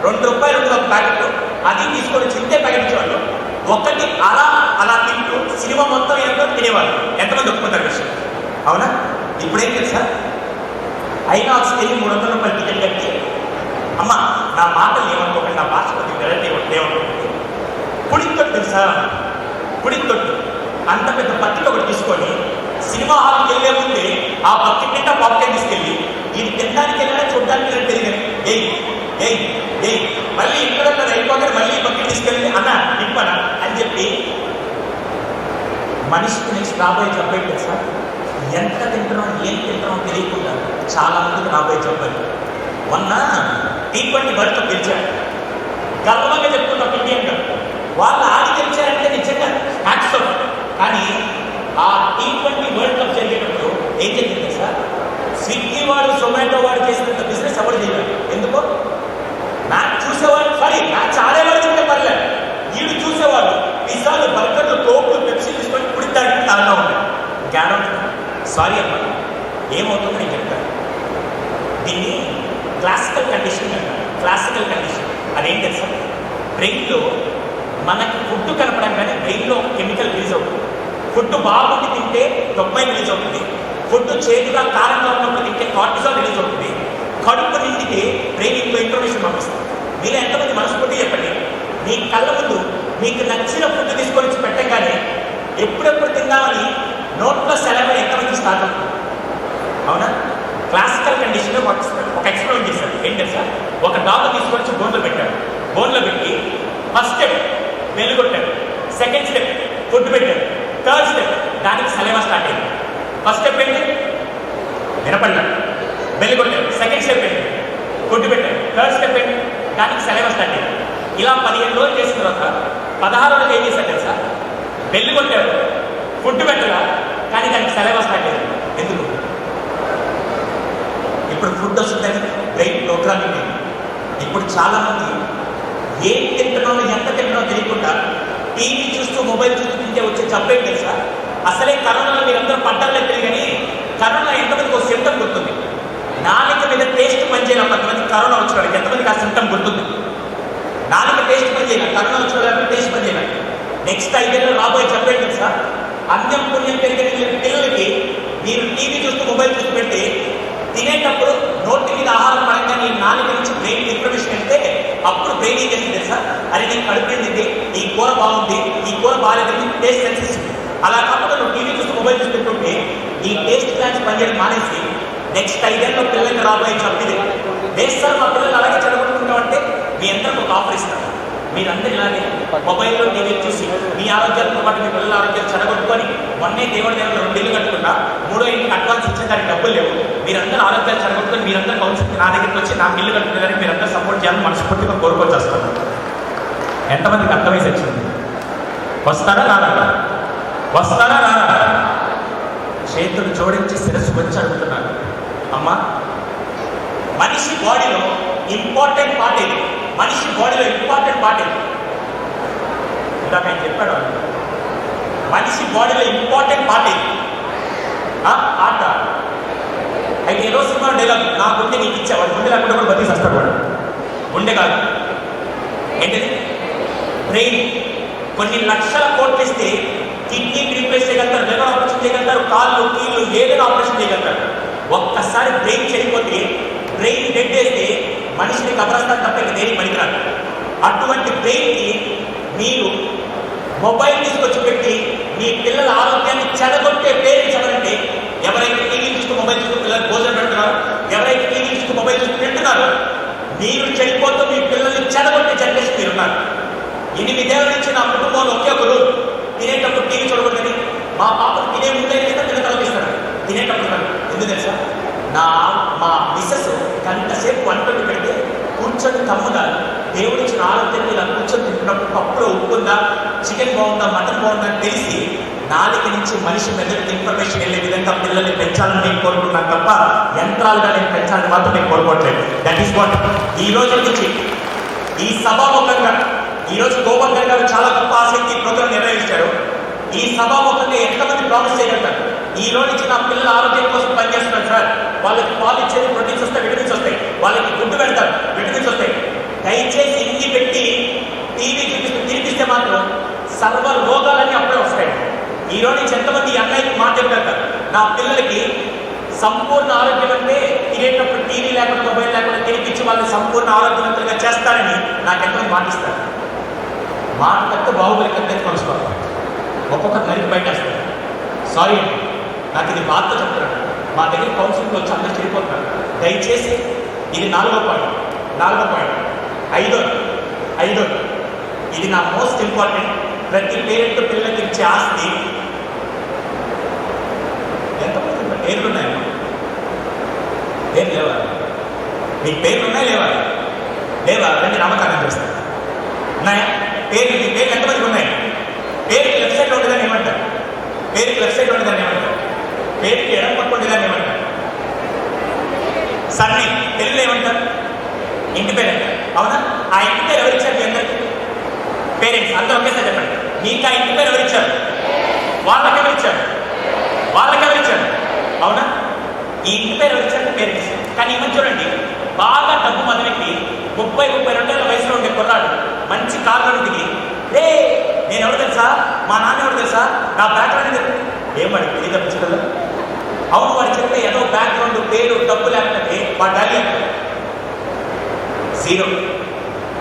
2 రూపాయలు ఉంటుంది ఒక ప్యాకెట్. అది తీసుకొని చింతే ప్యాకెట్ ఇచ్చేవాళ్ళు. ఒకటి అలా తింటూ సినిమా మొత్తం ఎంతో తినేవాళ్ళు. ఎంతమంది ఒప్పుకుంటారు విషయం? అవునా? ఇప్పుడేం తెలుసా? ఐనాక్స్కి వెళ్ళి 300 రూపాయలు టికెట్ కట్టి, అమ్మ నా మాటలు ఏమనుకోకండి, నా భాష కొద్దిగా వెరైటీ ఏమనుకోకండి, పుడితొట్టు తెలుసా? పుడితొట్టు అంత పెద్ద బకెట్ ఒకటి తీసుకొని సినిమా హాల్కి వెళ్ళే ముందే ఆ బకెట్ నిండా పాప్కార్న్ తీసుకెళ్ళి ఇది తినడానికి వెళ్ళినా చూడడానికి తెలియదు. మళ్ళీ ఇక్కడ అయిపోగానే మళ్ళీ బకెట్ తీసుకెళ్ళి అన్న నింపనా అని చెప్పి మనిషికి నెక్స్ట్ రాబోయే జబ్బు తెలుసా? ఎంత తింటున్నాం, ఏం తింటున్నాం తెలియకుండా చాలా మందికి రాబోయే జబ్బు. మొన్న T20 వరల్డ్ కప్ గెలిచారు. గర్వంగా చెప్పుకున్నాం ఇండియన్ గా. వాళ్ళు ఆడి గెలిచారంటే నిజంగా హ్యాట్స్ ఆఫ్. కానీ ఆ T20 వరల్డ్ కప్ జరిగేటప్పుడు ఏం జరిగింది సార్? స్విగ్గీ వాడు, జొమాటో వాడు చేసినంత బిజినెస్ ఎవరు చేయలేదు. ఎందుకో? మ్యాచ్ చూసేవాడు, మ్యాచ్ ఆడేవాడు ఉంటే పర్లేదు, వీడు చూసేవాడు పిజ్జాలు, బర్గర్లు, కోక్లు, పెప్సీ తీసుకొని పుడితాడికి తాగుతూ ఉంటాడు. గ్యారంటీ. సారీ అమ్మా, ఏమవుతుందో నేను చెప్తాను. దీన్ని క్లాసికల్ కండిషన్ అంటారు. క్లాసికల్ కండిషన్ అదేం తెలుసా? బ్రెయిన్లో మనకి ఫుడ్ కనపడంగానే బ్రెయిన్లో ఒక కెమికల్ రిలీజ్ అవుతుంది. ఫుడ్ బాగుండి తింటే డొపమైన్ రిలీజ్ అవుతుంది. ఫుడ్ చేదుగా, కారంగా ఉన్నప్పుడు తింటే కార్టిజాల్ రిలీజ్ అవుతుంది. కడుపు నిండితే బ్రెయిన్ ఇంకో ఇన్ఫర్మేషన్ పంపిస్తుంది. మీరు ఎంతమంది మనస్ఫూర్తి చెప్పండి, మీ కళ్ళ ముందు మీకు నచ్చిన ఫుడ్ తీసుకొని వచ్చి పెట్టగానే ఎప్పుడెప్పుడు తిందామని నోట్లో సెలవు ఎంతమంది స్టార్ట్ అవుతుంది? అవునా? క్లాసికల్ కండిషన్ ఒక ఎక్స్పెరిమెంట్ చేశారు. ఏంటి సార్? ఒక డాగ్ తీసుకొచ్చి బోన్లో పెట్టాడు. బోన్లో పెట్టి ఫస్ట్ స్టెప్ వెలుగొట్టాడు, సెకండ్ స్టెప్ ఫుడ్ పెట్టాడు, థర్డ్ స్టెప్ దానికి సెలవా స్టార్ట్ అయింది. ఫస్ట్ స్టెప్ ఏంటి? వినపడ్డాడు, వెలుగొట్టాడు. సెకండ్ స్టెప్ ఏంటి? ఫుడ్ పెట్టాడు. థర్డ్ స్టెప్ ఏంటి? దానికి సెలవా స్టార్ట్ అయింది. ఇలా 15 రోజులు చేసిన తర్వాత 16 రోజులు ఏం చేశాడు తెలుసా? వెలుగొట్టాడు, ఫుడ్ పెట్టగా, కానీ దానికి సెలవా స్టార్ట్ అయింది. ఎందుకు? ఇప్పుడు ఫుడ్ వస్తుందని బ్రెయిన్ ప్రోగ్రామింగ్ అయింది. ఇప్పుడు చాలామంది ఏం తింటున్నామో, ఎంత తింటున్నామో తెలియకుండా టీవీ చూస్తూ, మొబైల్ చూస్తూ తింటే వచ్చే జబ్బేం తెలుసా? అసలే కరోనాలో మీరందరూ పడ్డాలే తెలియదు. కానీ కరోనా ఎంతమందికి ఒక సింటమ్ గుర్తుంది? నాలుక మీద టేస్ట్ పనిచేయాలి. 10 మంది కరోనా వచ్చిన వాళ్ళకి ఎంతమందికి ఆ సింటమ్ గుర్తుంది? నాలుక టేస్ట్ పనిచేయాలి. కరోనా వచ్చిన వాళ్ళకి టేస్ట్ పనిచేయాలి. నెక్స్ట్ 5 ఏళ్ళు రాబోయే జబ్బేం తెలుసా? అన్నం పుణ్యం పెరిగిన పిల్లలకి మీరు టీవీ చూస్తూ మొబైల్ చూస్తూ పెట్టి తినేటప్పుడు నోటి మీద ఆహారం పడంగా నీ నాలుగు నుంచి బ్రెయిన్ ఇన్ఫర్మేషన్ వెళ్తే అప్పుడు బ్రెయిన్ ఏం చేస్తుంది తెలుసా, అది నీకు కడుపు నిండింది, ఈ కూర బాగుంది, ఈ కూర బాగాలేదని టేస్ట్ సెన్స్ ఇస్తుంది. అలా కాకుండా నువ్వు టీవీ చూస్తూ మొబైల్ చూస్తూ పెట్టుకుంటే ఈ టేస్ట్ ప్లాన్స్ పనిచేయడం మానేసి నెక్స్ట్ 5 ఏళ్ళలో పిల్లలకి రాబోయే చెప్పిది లేదు సార్ మా పిల్లలు అలాగే చదవకుంటామంటే మీ అందరికి ఒక ఆఫర్ ఇస్తారు. మీరందరూ ఇలాగే మొబైల్లో టీవీ చూసి మీ ఆరోగ్యాలతో పాటు మీ పిల్లల ఆరోగ్యాలు చెడగొట్టుకొని మొన్నే దేవుడి దగ్గర 2 ఇల్లు కట్టుకున్నా 3వ ఇంటికి అడ్వాన్స్ ఇచ్చే దానికి డబ్బులు లేవు. మీరందరూ ఆరోగ్యాలు చెడగొట్టుకొని మీరందరూ భవిష్యత్తు నా దగ్గరికి వచ్చి నాకు ఇల్లు కట్టుకునేదానికి మీరందరూ సపోర్ట్ చేయాలని మనస్ఫూర్తిగా కోరుకొని చేస్తాను. ఎంతమందికి అర్థమైసి వచ్చింది? వస్తారా రారా? వస్తారా రారా? చేతులు జోడించి శిరస్సు వచ్చి అడుగుతున్నాను, అమ్మా మనిషి బాడీలో ఇంపార్టెంట్ పార్ట్ ఏది? మనిషి బాడీలో ఇంపార్టెంట్ పార్ట్ ఏది? ఇందాక ఆయన చెప్పాడు, మనిషి బాడీలో ఇంపార్టెంట్ పార్ట్ ఏది? ఆట. అయితే ఏదో సినిమా డైలాగ్, నా గుండె నీకు ఇచ్చేవాడు, గుండె లేకుండా కూడా బతికి వస్తాడు వాడు. గుండె కాదు, ఏంటది? బ్రెయిన్. కొన్ని లక్షల కోట్లు ఇస్తే కిడ్నీకి రీప్లేస్ చేయగలుగుతారు, లివర్ ఆపరేషన్ చేయగలుగుతారు, కాళ్ళు కీళ్ళు ఏదైనా ఆపరేషన్ చేయగలుగుతారు. ఒక్కసారి బ్రెయిన్ చెడిపోతే, బ్రెయిన్ డెడ్ వేస్తే మనిషిని కబరస్తాను తప్ప ఇక దేనికి పనికిరాదు. అటువంటి బ్రెయిన్కి మీరు మొబైల్ తీసుకొచ్చి పెట్టి మీ పిల్లల ఆరోగ్యాన్ని చెడగొట్టే పేరెంట్స్ ఎవరంటే, ఎవరైతే టీవీ చూస్తూ మొబైల్ చూస్తూ పిల్లలు భోజనం పెడుతున్నారు, ఎవరైతే టీవీ చూస్తూ మొబైల్ చూస్తూ తింటున్నారు, మీరు చెడిపోతూ మీ పిల్లల్ని చెడగొట్టే జనరేషన్ మీరున్నారు. 8 ఏళ్ళ నుంచి నా కుటుంబంలో ఒకే ఒక రూల్, తినేటప్పుడు టీవీ చూడకూడదని. మా పాపకు తినే ముందే తిన్న తలపిస్తాడు తినేటప్పుడు. ఎందుకు తెలుసా, మా మిస్సెస్ గంటసేపు వంటలు పెడితే కూర్చొని తమ్ముగా దేవుడి ఇచ్చిన ఆరోగ్యం ఇలా కూర్చొని తింటున్నప్పుడు పప్పులో ఉప్పు ఉందా, చికెన్ బాగుందా, మటన్ బాగుందా అని తెలిసి 4 నుంచి మనిషి మెదడుకి ఇన్ఫర్మేషన్ వెళ్ళే విధంగా పిల్లల్ని పెంచాలని నేను కోరుకుంటున్నాను తప్ప యంత్రాలుగా నేను పెంచాలని మాత్రం నేను కోరుకోవట్లేదు. దట్ ఈస్ వాట్ ఈ రోజు నుంచి ఈ సభాముఖంగా ఈరోజు గోవర్ధన్ గారు చాలా గొప్ప ఆసక్తి ప్రోగ్రాం నిర్వహించారు. ఈ సభాముఖంగా ఎంతమంది ప్రామిస్ చేయగలుగుతారు? ఈ రోజు నుంచి నా పిల్లల ఆరోగ్యం కోసం పనిచేస్తున్నారు సార్, వాళ్ళకి పాలు ఇచ్చేది ప్రోటీన్స్ వస్తాయి, విటమిన్స్ వస్తాయి, వాళ్ళకి గుడ్డు పెడతారు, విటమిన్స్ వస్తాయి. దయచేసి ఇంటి పెట్టి టీవీ చూపిస్తూ తినిపిస్తే మాత్రం సర్వ రోగాలన్నీ అప్పుడే వస్తాయి. ఈ రోజు నుంచి ఎంతమంది అన్నయ్యకి మాట చెప్పారు, నా పిల్లలకి సంపూర్ణ ఆరోగ్యం అంటే తినేటప్పుడు టీవీ లేకుండా మొబైల్ లేకుండా తినిపించి వాళ్ళని సంపూర్ణ ఆరోగ్యవంతులుగా చేస్తారని నాకు ఎంతమంది మాటిస్తారు. మాట తగ్గ బాహుబలి కంటే కొలుసుకోవాలి, ఒక్కొక్కరు నరికి బయట వేస్తారు. సారీ అండి, నాకు ఇది బాధతో చెప్తున్నాను. మా దగ్గర కౌన్సిలింగ్ వచ్చి అందరూ చెడిపోతున్నారు. దయచేసి ఇది 4వ పాయింట్. 4వ పాయింట్, 5వ ఇది నా మోస్ట్ ఇంపార్టెంట్. ప్రతి పేరెంట్ పిల్లలకి ఇచ్చే ఆస్తి. ఎంతమంది పేర్లు ఉన్నాయమ్మా? పేరు లేవా? మీకు పేర్లు ఉన్నాయా లేవా? లేవా? రండి నామకరణం చేస్తారు. ఉన్నాయా పేర్లు? మీ పేర్లు ఎంతమందికి ఉన్నాయి? పేరుకి లెఫ్ట్ సైడ్ ఉండేదాన్ని ఏమంటారు? పేరుకి లెఫ్ట్ సైడ్ ఉండేదాన్ని ఏమంటారు? పేరుకి ఎడం పక్క ఉండేదాన్ని ఏమంటారు? సన్ని తెలుగులో ఏమంటారు? ఇంటి పేరు అంటారు. అవునా? ఆ ఇంటి పేరు ఎవరిచ్చారు మీ అందరికి? పేరెంట్స్ అందరూ ఒకేసారి చెప్పండి. మీకు ఆ ఇంటి పేరు ఎవరిచ్చారు? వాళ్ళకెవరిచ్చారు? వాళ్ళకెవరిచ్చారు? అవునా? ఈ ఇంటి పేరు ఎవరిచ్చారు? పేరెంట్స్. కానీ ఈ మధ్య చూడండి, బాగా డబ్బు మొదలెట్టి 30-32 ఏళ్ళ వయసులో ఉండే కుర్రాడు మంచి కారులో దిగి, రే నేను ఎవరు తెలుసా, మా నాన్న ఎవరు తెలుసా, నా బ్యాక్గ్రౌండ్ ఏమడి ఇది తప్పించగలరు? అవును, వాడు చెప్తే ఏదో బ్యాక్గ్రౌండ్ పేరు డబ్బు లేకపోతే వాడు వాల్యూ 0.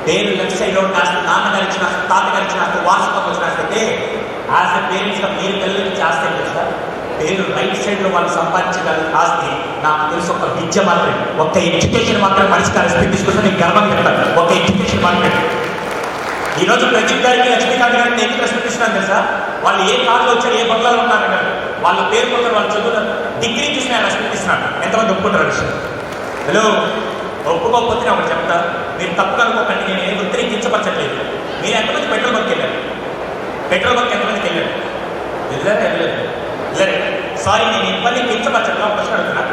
పేరు లెఫ్ట్ సైడ్లో ఉన్న నాన్నగారు ఇచ్చిన తాతగారు ఇచ్చిన వారసత్వం వచ్చినట్లయితే యాజ్ ఎ పేరెంట్స్గా మీరు పిల్లలకి చేస్తే తెలుసా, పేరు రైట్ సైడ్లో వాళ్ళు సంపాదించగల ఆస్తి నాకు తెలుసు ఒక విద్య మాత్రమే, ఒక ఎడ్యుకేషన్ మాత్రమే. మనిషికి రెస్పెక్ట్ తీసుకుంటే నేను గర్వంగా చెప్తాను, ఒక ఎడ్యుకేషన్ మాత్రమే. ఈరోజు ప్రదీప్ గారికి లక్ష్మీకాంత్ గారికి ఎందుకు రెస్పెక్ట్ ఇస్తున్నాను తెలుసా? వాళ్ళు ఏ కార్లో వచ్చారు, ఏ బంగ్లాలో ఉన్నారు కదా, వాళ్ళ పేరు పక్కన వాళ్ళు చదువుతారు, డిగ్రీ చూసి నేను రెస్పెక్ట్ ఇస్తున్నాను. ఎంతమంది ఒప్పుకుంటారు విషయం? హలో, ఒప్పుకోకపోతే నేను ఒకటి చెప్తా, మీరు తప్పుగా అనుకోకండి, నేను ఏ వృత్తిని కించపరచట్లేదు. మీరు ఎంతమంది పెట్రోల్ బంక్ వెళ్ళారు? పెట్రోల్ బంక్ ఎంతమందికి వెళ్ళారు? వెళ్ళారు. సారీ, నేను ఇబ్బంది కించపరచట్లా, ఒక ప్రశ్న అడుగుతున్నా.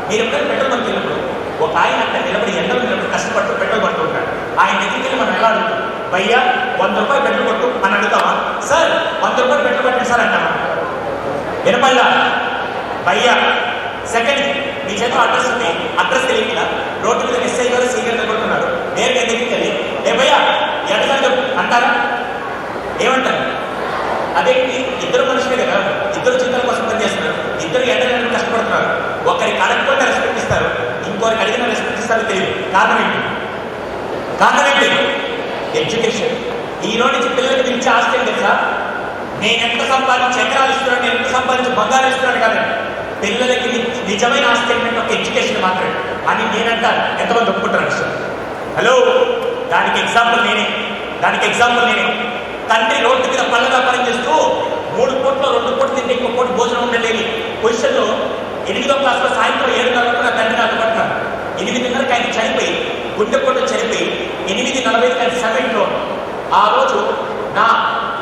మీరు ఎప్పుడైనా పెట్రోల్ బంక్ వెళ్ళినప్పుడు ఒక ఆయన అక్కడ నిలబడి ఎండలో నిలబడి కష్టపడుతూ పెట్రోల్ పడుతూ ఉంటాడు. ఆయన దగ్గరికి వెళ్ళి మనం ఎలా అడుగుతాం? భయ్యా 100 రూపాయలు పెట్రోల్ కొట్టు అని అడుగుతామా? సార్ 100 రూపాయలు పెట్రోల్ కొట్టండి సార్ అంటామా? వినపల్లా? భయ్యా సెకండ్ మీ చేతిలో అడ్రస్ ఉంది, అడ్రస్ తెలియకుండా రోడ్డు మీద ఎస్ఐ గారు సీ గారు కొడుతున్నారు, నేరుగా దగ్గరికి వెళ్ళి ఏ భయ్యా ఎడగండి అంటారా? ఏమంటారు? అదేంటి ఇద్దరు మనుషులే కదా, ఇద్దరు జీతాల కోసం పనిచేస్తున్నారు, ఇద్దరు ఎండలను కష్టపడుతున్నారు. ఒకరికి అడగకుండా రెస్పెక్ట్ ఇస్తారు, ఇంకొకరికి అడిగిన రెస్పెక్ట్ ఇస్తారో తెలియదు. కారణం ఏంటి? కారణం ఏంటి? ఎడ్యుకేషన్. ఈ రోజు నుంచి పిల్లలకి పిలిచే ఆస్తి ఏంటి తెలుసా? నేను ఎంత సంపాదించి ఎకరాలు ఇస్తున్నాను, నేను ఎంత సంపాదించి బంగారు ఇస్తున్నాను కాదండి. పిల్లలకి నిజమైన ఆస్తి ఏంటంటే ఒక ఎడ్యుకేషన్ మాత్రమే అని నేనంటాను. ఎంతమంది ఒప్పుకుంటారు విషయం? హలో, దానికి ఎగ్జాంపుల్ నేనే. తండ్రి రోడ్డు మీద పళ్ళ వ్యాపారం చేస్తూ 3 పూటలో 2 పూటలు తింటే ఇంకో పూట భోజనం ఉండలేని పొజిషన్లో 8వ క్లాస్లో సాయంత్రం 7:30 నా తండ్రి నాకు పట్టినాడు. 8:30కి ఆయన చనిపోయి, గుండెపోటు చనిపోయి 8:45 ఆయన సెవెంట్లో. ఆ రోజు నా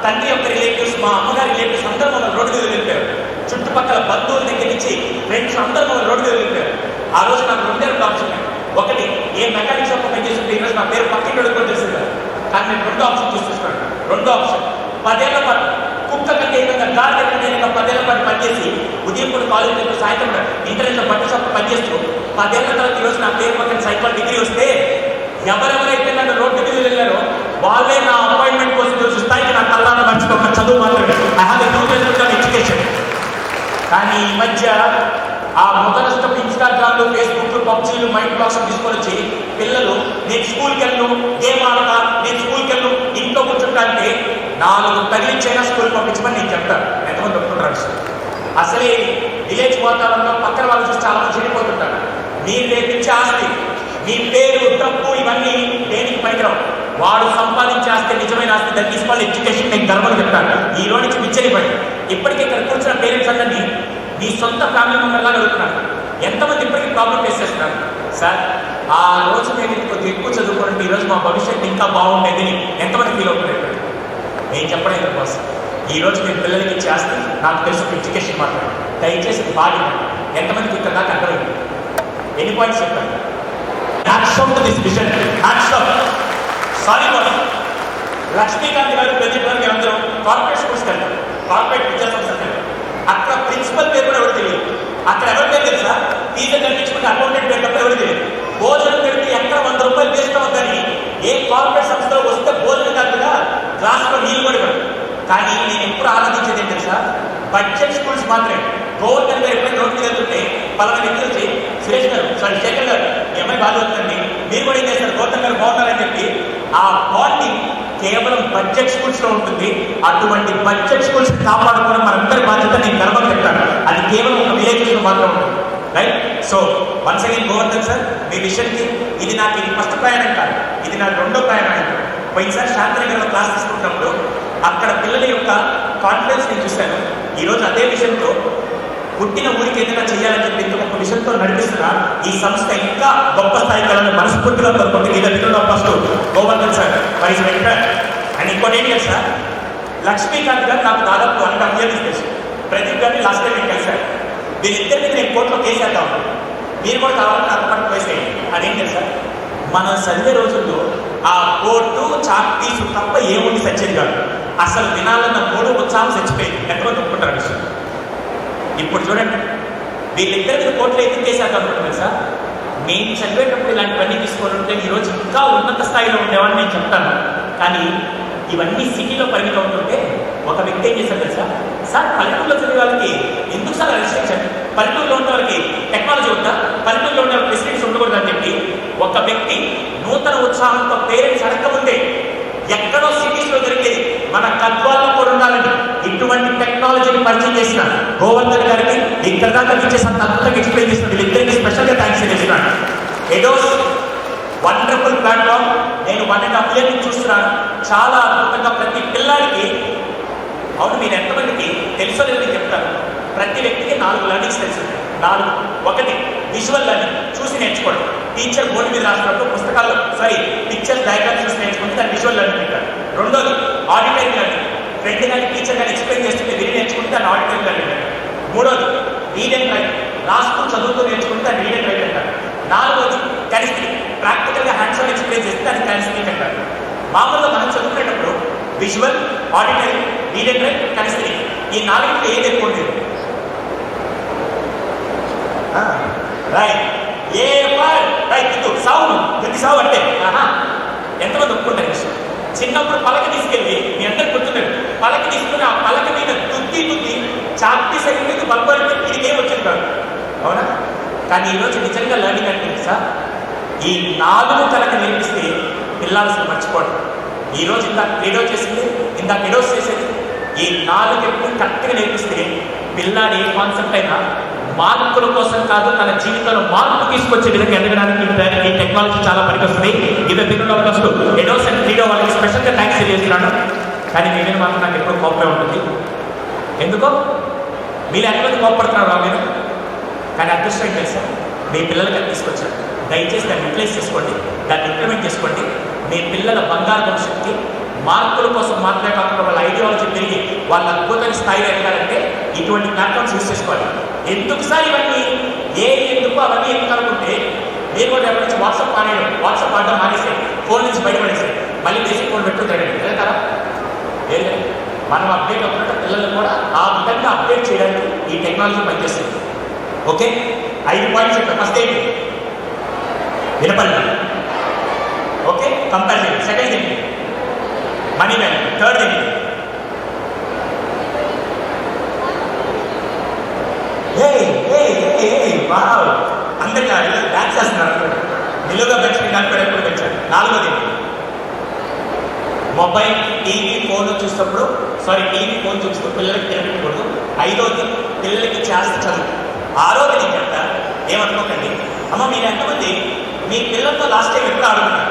తండ్రి యొక్క రిలేటివ్స్, మా అమ్మగారి రిలేటివ్స్ అందరూ మమ్మల్ని రోడ్డు మీద వెళ్ళిపోయారు. చుట్టుపక్కల బంధువుల దగ్గర నుంచి ఫ్రెండ్స్ అందరూ మమ్మల్ని రోడ్డు మీద వెళ్ళిపోయారు. ఆ రోజు నాకు 2 ఆప్షన్. ఒకటి, ఏ మెకానిక్ షాప్ పనిచేస్తుంటే ఈరోజు నా పేరు పక్కన కూడా తెలిసింది కదా, కానీ నేను 2 ఆప్షన్ చూస్తున్నాను. 2 ఆప్షన్, 10 ఏళ్ల పాటు కుక్క కంటే ఏకంగా గాలి కంటే 10 ఏళ్ల పాటు పనిచేసి ఉదయం కూడా కాలేజ్ దగ్గర సాయంత్రం ఇంటర్నెట్లో బట్టల షాప్ పనిచేస్తూ 10 ఏళ్ల తర్వాత ఈరోజు నా పేరు పక్కన సైకిల్ డిగ్రీ వస్తే ఎవరెవరైతే నన్ను రోడ్డు మీద వెళ్ళారో వాళ్ళే నా అపాయింట్మెంట్ కోసం చూసి స్థాయికి నా కళ్ళాన్ని మర్చిపోక చదువు మాత్రమే. I have a new level of education. కానీ ఈ మధ్య ఆ మొదలష్టం ఇన్స్టాగ్రామ్లు, ఫేస్బుక్లు, పబ్జీలు, మైండ్ బ్లాక్స్ తీసుకొని వచ్చి పిల్లలు నేను స్కూల్కి వెళ్ళను, గేమ్ ఆడతా, నేను స్కూల్కి వెళ్ళను, ఇంట్లో కూర్చుంటా అంటే 4 తగిలించైనా స్కూల్ పంపించమని నేను చెప్తాను. ఎంతమంది ఒప్పుకుంటారు? అసలే విలేజ్ వాతావరణంలో పక్కన వాళ్ళు చూసి చాలా మంది చెడిపోతుంటారు. మీరు రేపించే ఆస్తి, మీ పేరు, డబ్బు ఇవన్నీ దేనికి పనికిరావు. వాడు సంపాదించే ఆస్తి నిజమైన ఆస్తి. That is called education. నేను గర్వంగా చెప్తాను. ఈ రోజు నుంచి విచ్చలిపడి ఇప్పటికే ఇక్కడ కూర్చున్న పేరెంట్స్ అందరినీ మీ సొంత ఫ్యామిలీ మెంబర్లా అడుగుతున్నారు. ఎంతమంది ఇప్పటికీ ప్రాబ్లం ఫేస్ చేస్తున్నారు? సార్, ఆ రోజు నేను కొద్దిగా ఎక్కువ చదువుకుంటే ఈరోజు మా భవిష్యత్తు ఇంకా బాగుండేది ఎంతమంది ఫీల్ అవుతున్నారు? నేను చెప్పడం ఇది కోసం. ఈ రోజు నేను పిల్లలకి ఇచ్చే ఆస్తి నాకు తెలుసు ఎడ్యుకేషన్ మాత్రమే. దయచేసి బాగా ఎంతమందికి ఇక్కడ దాకా అర్థమైంది? ఎన్ని పాయింట్స్ చెప్పాను? సారీ బాస్, లక్ష్మీకాంత్ గారు, ప్రదీప్ గారు అందరూ కార్పొరేట్ స్కూల్స్కి వెళ్తారు, కార్పొరేట్ విద్యా సంస్థకి వెళ్తారు. అక్కడ ప్రిన్సిపల్ పేరు కూడా ఎవరు తెలియదు. అక్కడ ఎవరి పేరు తెలుసా? ఫీజు కట్టించుకుంటే అకౌంటెంట్ పేరు తప్ప ఎవరు తెలియదు. భోజనం పెడితే ఎక్కడ 100 రూపాయలు వేస్ట్ అవుతుందని ఏ కార్పొరేట్ సంస్థలో వస్తే భోజనం కాకుండా గ్లాస్లో నీళ్ళు కూడా ఇవ్వరు. కానీ నేను ఎప్పుడు ఆలోచించేది ఏం తెలుసా? బడ్జెట్ స్కూల్స్ మాత్రమే. గవర్నర్ గారు ఎప్పుడైనా రోడ్డు మీద వెళ్తుంటే పలానా వ్యక్తులు వచ్చి, సురేష్ గారు, సారీ శేఖర్ గారు, మీ అమ్మాయి బాగా అవుతుందండి, మీరు కూడా ఏం చేస్తారు, గవర్నర్ గారు బాగున్నారని చెప్పి ఆ బాండింగ్ కేవలం బడ్జెట్ స్కూల్స్ లో ఉంటుంది. అటువంటి బడ్జెట్ స్కూల్స్ కాపాడుకోవడం మనందరి బాధ్యత. నేను గర్వంగా చెప్తాను. అది కేవలం ఒక విలేజెస్ లో మాత్రం ఉంటుంది. Right? So once again Govardhan sir, మీ విషయానికి ఇది ఫస్ట్ ప్రయాణం కాదు, ఇది నా 2వ ప్రయాణం. పోయినసారి శాంతినగర్లో క్లాస్ తీసుకుంటున్నప్పుడు అక్కడ పిల్లల యొక్క కాన్ఫిడెన్స్ నేను చూశాను. ఈరోజు అదే విషయంతో పుట్టిన ఊరికి ఏదైనా చేయాలని చెప్పి ఇంత గొప్ప విషయంతో నడిపిస్తున్న ఈ సంస్థ ఇంకా గొప్ప స్థాయికి వెళ్ళాలని మనస్ఫూర్తిగా కోరుకుంటే ఈ దగ్గరలో first Govardhan sir, vice Venkat. And ఇంకోటి ఏంటి కదా సార్, లక్ష్మీకాంత్ గారు నాకు దాదాపు 1.5 years తెలుసు. ప్రదీప్ గారిని లాస్ట్ టైం నేను కలిశాను. వీళ్ళిద్దరి మీద నేను కోర్టులో కేసు వేద్దాం, మీరు కూడా కావాలని నాకు పట్టు వేసేయండి. అదేం తెలుసా, మనం చదివే రోజుల్లో ఆ కోర్టు చాక్ పీసు తప్ప ఏముంది సచ్చేది కాదు. అసలు వినాలన్న 3 ఉత్సాహం చచ్చిపోయింది. ఎంతమంది ఒప్పుకుంటారు విషయం? ఇప్పుడు చూడండి, వీళ్ళిద్దరి మీద కోర్టులో ఎందుకు కేసాక అనుకుంటున్నారు సార్? మేము చదివేటప్పుడు ఇలాంటివన్నీ తీసుకొని ఉంటే ఈరోజు ఇంకా ఉన్నత స్థాయిలో ఉండేవాడిని నేను చెప్తాను. కానీ ఇవన్నీ సిటీలో పరిమితం అవుతుంటే ఒక వ్యక్తి ఏం చేశారు తెలుసా? సార్, పల్లెటూరులో చదివే వాళ్ళకి ఎందుకు సార్ రెస్ట్రిక్షన్? పల్లెటూరులో ఉన్న వాళ్ళకి టెక్నాలజీ ఉందా? పల్లెటూరులో ఉండే వాళ్ళకి ఫెసిలిటీస్ ఉండకూడదు అని చెప్పి ఒక వ్యక్తి నూతన ఉత్సాహంతో పేరెంట్స్ అడగముందే ఎక్కడో సిటీస్ లో దొరికేది మన కద్వాల్లో కూడా ఉండాలని ఇటువంటి టెక్నాలజీని పరిచయం చేసిన గోవర్ధన్ గారికి ఇక్కడ దాకా ఇచ్చేసినంత అద్భుతంగా ఎక్స్ప్లెయిన్ చేసిన వీళ్ళిద్దరికి స్పెషల్గా థ్యాంక్స్ చేస్తున్నాను. ఎడోస్ వండర్ఫుల్ ప్లాట్ఫామ్. నేను 1.5 years నుంచి చూస్తున్నాను. చాలా అద్భుతంగా ప్రతి పిల్లాడికి, అవును మీరు ఎంతమందికి తెలుసో లేదు నేను చెప్తాను, ప్రతి వ్యక్తికి 4 లెర్నింగ్స్ తెలుసు. 4. ఒకటి విజువల్ లెర్నింగ్, చూసి నేర్చుకోవడం. టీచర్ బోర్డు మీద రాసినప్పుడు పుస్తకాల్లో పిక్చర్స్ డయాగ్రామ్స్ చూసి నేర్చుకుంటే దాన్ని విజువల్ లెర్నింగ్ అంటారు. 2వది ఆడిటరీ లెర్నింగ్, ఫ్రెండ్ కానీ టీచర్ కానీ ఎక్స్ప్లెయిన్ చేస్తుంటే విని నేర్చుకుంటే దాన్ని ఆడిటరీ లెర్నింగ్ అంటారు. 3వది రీడ్ అండ్ రైట్, రాస్తూ చదువుతూ నేర్చుకుంటే దాన్ని రీడ్ అండ్ రైట్ అంటారు. 4వది కెమిస్ట్రీ, ప్రాక్టికల్గా హ్యాండ్స్ ఆన్ ఎక్స్ప్లెయిన్ చేస్తే దాన్ని కెమిస్ట్రీ అంటారు. మామూలుగా మనం చదువుకునేటప్పుడు visual, auditory, read and right, chemistry, ఈ 4 ఏది ఎక్కువ ఉండేది? రైట్. ఏ రైట్ సావు ప్రతి సావు అంటే ఎంతమంది ఒప్పుకుంటారు విషయం? చిన్నప్పుడు పలక తీసుకెళ్ళి మీ అందరికి గుర్తున్నారు, పలక తీసుకుని ఆ పలక మీద తుద్ది చాక్తి సెకండ్కి బల్బడితే ఇది ఏం వచ్చింది కాదు, అవునా? కానీ ఈరోజు నిజంగా లర్నింగ్ అంటే సార్, ఈ 4 కనుక నేర్పిస్తే పిల్లలు అసలు మర్చిపోవడం. ఈరోజు ఏడో చేసింది, ఏడో చేసేది, ఈ 4 ఎప్పుడు కరెక్ట్గా నేర్పిస్తే పిల్లాడు ఏ కాన్సెప్ట్ అయినా మార్పుల కోసం కాదు, తన జీవితంలో మార్పు తీసుకొచ్చే విధంగా ఎదగడానికి ఈ టెక్నాలజీ చాలా పనికొస్తుంది. ఇదే పిల్లలు ఫస్ట్ ఎడోస్ అండ్ త్రీడో వాళ్ళకి స్పెషల్గా థ్యాంక్స్ తెలియజేస్తున్నాను. కానీ మీ మీద మాత్రం నాకు ఎప్పుడు కోపమే ఉంటుంది. ఎందుకో మీరు ఎంతమంది కోపడుతున్నారు వాళ్ళ మీద, కానీ అదృష్టం ఏంటి తెలుసా, మీ పిల్లలకి అది తీసుకొచ్చారు. దయచేసి దాన్ని యూటిలైజ్ చేసుకోండి, దాన్ని ఇంప్లిమెంట్ చేసుకోండి. మీ పిల్లల బంగారు భవిష్యత్తుకి మార్పుల కోసం మాత్రమే కాకుండా వాళ్ళ ఐడియాలజీ పెరిగి వాళ్ళ అద్భుతమైన స్థాయిలో ఎదగాలంటే ఇటువంటి ప్లాట్ఫామ్స్ యూజ్ చేసుకోవాలి. ఎందుకు సార్ ఇవన్నీ, ఎందుకు అవన్నీ ఎందుకు అనుకుంటే మీరు కూడా ఎప్పటి నుంచి వాట్సాప్ ఆడడం మానేసాయి, ఫోన్ నుంచి బయటపడేసాయి, మళ్ళీ బేసిక్ ఫోన్ పెట్టుకుంటారండి వెళ్తారా? లేదు. మనం అప్డేట్ అవుతున్నట్టు పిల్లలు కూడా ఆ విధంగా అప్డేట్ చేయడానికి ఈ టెక్నాలజీ పనిచేస్తుంది. ఓకే, 5 పాయింట్స్ చెప్పారు. ఫస్ట్ ఏంటి? వినపడి. Okay, comparison. సెకండ్ ఏంటి? Money value. థర్డ్ ఏంటి? అందరికీ డాన్స్ చేస్తున్నారు, నిలువుగా పెంచుకుని దానిపై ఎప్పుడు పెంచారు. 4వది ఏంటి? మొబైల్, టీవీ, ఫోన్ చూసినప్పుడు టీవీ ఫోన్ చూస్తూ పిల్లలకి తినకూడదు. 5వది పిల్లలకి చేస్తే చదువు. 6వది నేను చెప్తా, ఏమనుకోకండి అమ్మ, మీరు ఎంతమంది మీ పిల్లలతో లాస్ట్ టైం ఎప్పుడు ఆడుకున్నారు?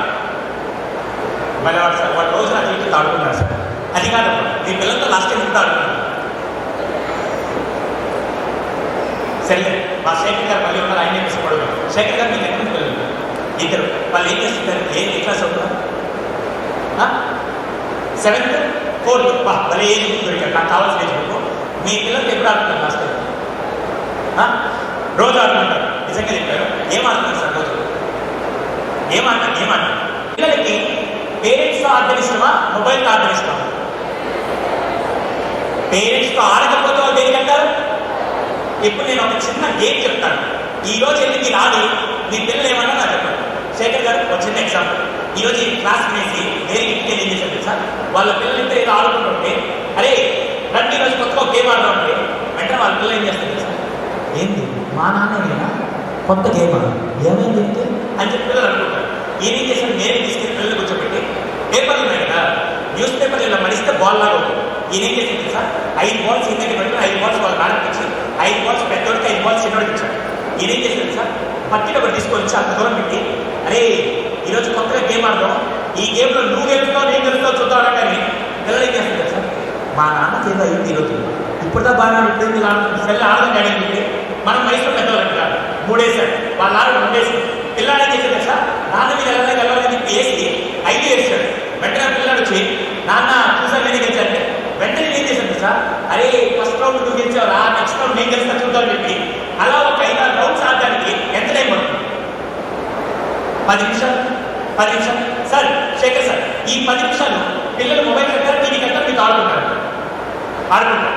మళ్ళీ వాడు రోజు నా జీవితంతో ఆడుకున్నారు సార్. అది కాదమ్మా, మీ పిల్లలతో లాస్ట్ టైం ఎప్పుడు ఆడుకున్నారు? సరే, మా శేఖర్ గారు మళ్ళీ ఉన్నారు, ఆయన తీసుకోవడం. శేఖర్ గారు మీకు ఎంతమంది పిల్లలు? 2. వాళ్ళు ఏం చేస్తుంటారు? ఏ క్లాస్ అవుతున్నారు? 7th, 4th. భలే ఏజ్ దొరికారు, నాకు కావాల్సిన ఏజ్ బుక్. మీ పిల్లలకి ఎప్పుడు ఆడుతున్నారు లాస్ట్ టైం? రోజు ఆడుకుంటారు. నిజంగా చెప్పారు. ఏం ఆడుతున్నారు సార్ రోజు? ఏమంటారు? పిల్లలకి పేరెంట్స్తో ఆడడం ఇష్టమా, మొబైల్తో ఆడడం ఇష్టమా? పేరెంట్స్తో ఆడకపోతే వాళ్ళు దేనికంటారు? ఇప్పుడు నేను ఒక చిన్న గేమ్ చెప్తాను. ఈరోజు వెళ్ళి మీరు ఆడి మీ పిల్లలు ఏమన్నా నాకు చెప్పండి. శేఖర్ గారు ఒక చిన్న ఎగ్జాంపుల్. ఈరోజు ఈ క్లాస్ వేసి వేరే ఇంటికి ఏం చేశారు సార్, వాళ్ళ పిల్లలు ఇంత ఏదో ఆడుకుంటుంటే, అరే రండి ఈరోజు కొత్తగా గేమ్ ఆడడం అంటే వెంటనే వాళ్ళ పిల్లలు ఏం చేస్తారు సార్? ఏంది మా నాన్న కొత్త గేమ్ ఏమైంది అని చెప్పి పిల్లలు అనుకుంటారు. ఏమేం చేశారు? నేను తీసుకెళ్ళి పిల్లలు కూర్చోబెట్టి పేపర్లు ఉన్నాయి కదా, న్యూస్ పేపర్లు ఇలా మడిస్తే బాల్ లాగా ఉంటుంది. ఈయనేం చేసింది సార్, 5 బాల్స్ ఇందరికి పెట్టి 5 బాల్స్ వాళ్ళ నాన్నకి ఇచ్చి 5 బాల్స్ పెద్దోడికి 5 బాల్స్ చిన్నోడికి ఇచ్చాడు. ఈయనేం చేసింది సార్, పట్టిన ఒకటి తీసుకొని వచ్చి అంత దూరం పెట్టి, అరే ఈరోజు కొత్తగా గేమ్ ఆడదాం, ఈ గేమ్లో నువ్వు గెలుస్తావు నేను గెలుస్తావు చూద్దాం కానీ పిల్లలు ఏం చేస్తుంది సార్, మా నాన్నకి ఏదో అయింది ఈరోజు, ఇప్పుడుదా బాగా ఇప్పుడు సెల్ ఆడదాం కానీ మనం వయసులో పెద్దవాళ్ళకి కాదు 3 వేసాడు, వాళ్ళ ఆడ 2 వేసి పిల్లాడు ఏం చేసేది సార్, నాన్న మీద వెళ్ళాలని వేసి 5 వేసాడు. వెంటనే పిల్లాడు వచ్చి నాన్న చూసాను నేను గెలిచాడంటే వెంటనే ఏం చేశాను సార్, అరే ఫస్ట్ రౌండ్ నువ్వు గెలిచావురా, నెక్స్ట్ రౌండ్ నేను గెలుస్తా చూద్దాం చెప్పి అలా ఒక 5-6 రౌండ్స్ ఆడడానికి ఎంత టైం పడుతుంది? 10 నిమిషాలు. 10 నిమిషాలు సార్. శేఖర్ సార్, ఈ 10 నిమిషాలు పిల్లలు మొబైల్ కట్టారు, టీవీ కట్టారు, మీకు ఆడుకుంటారు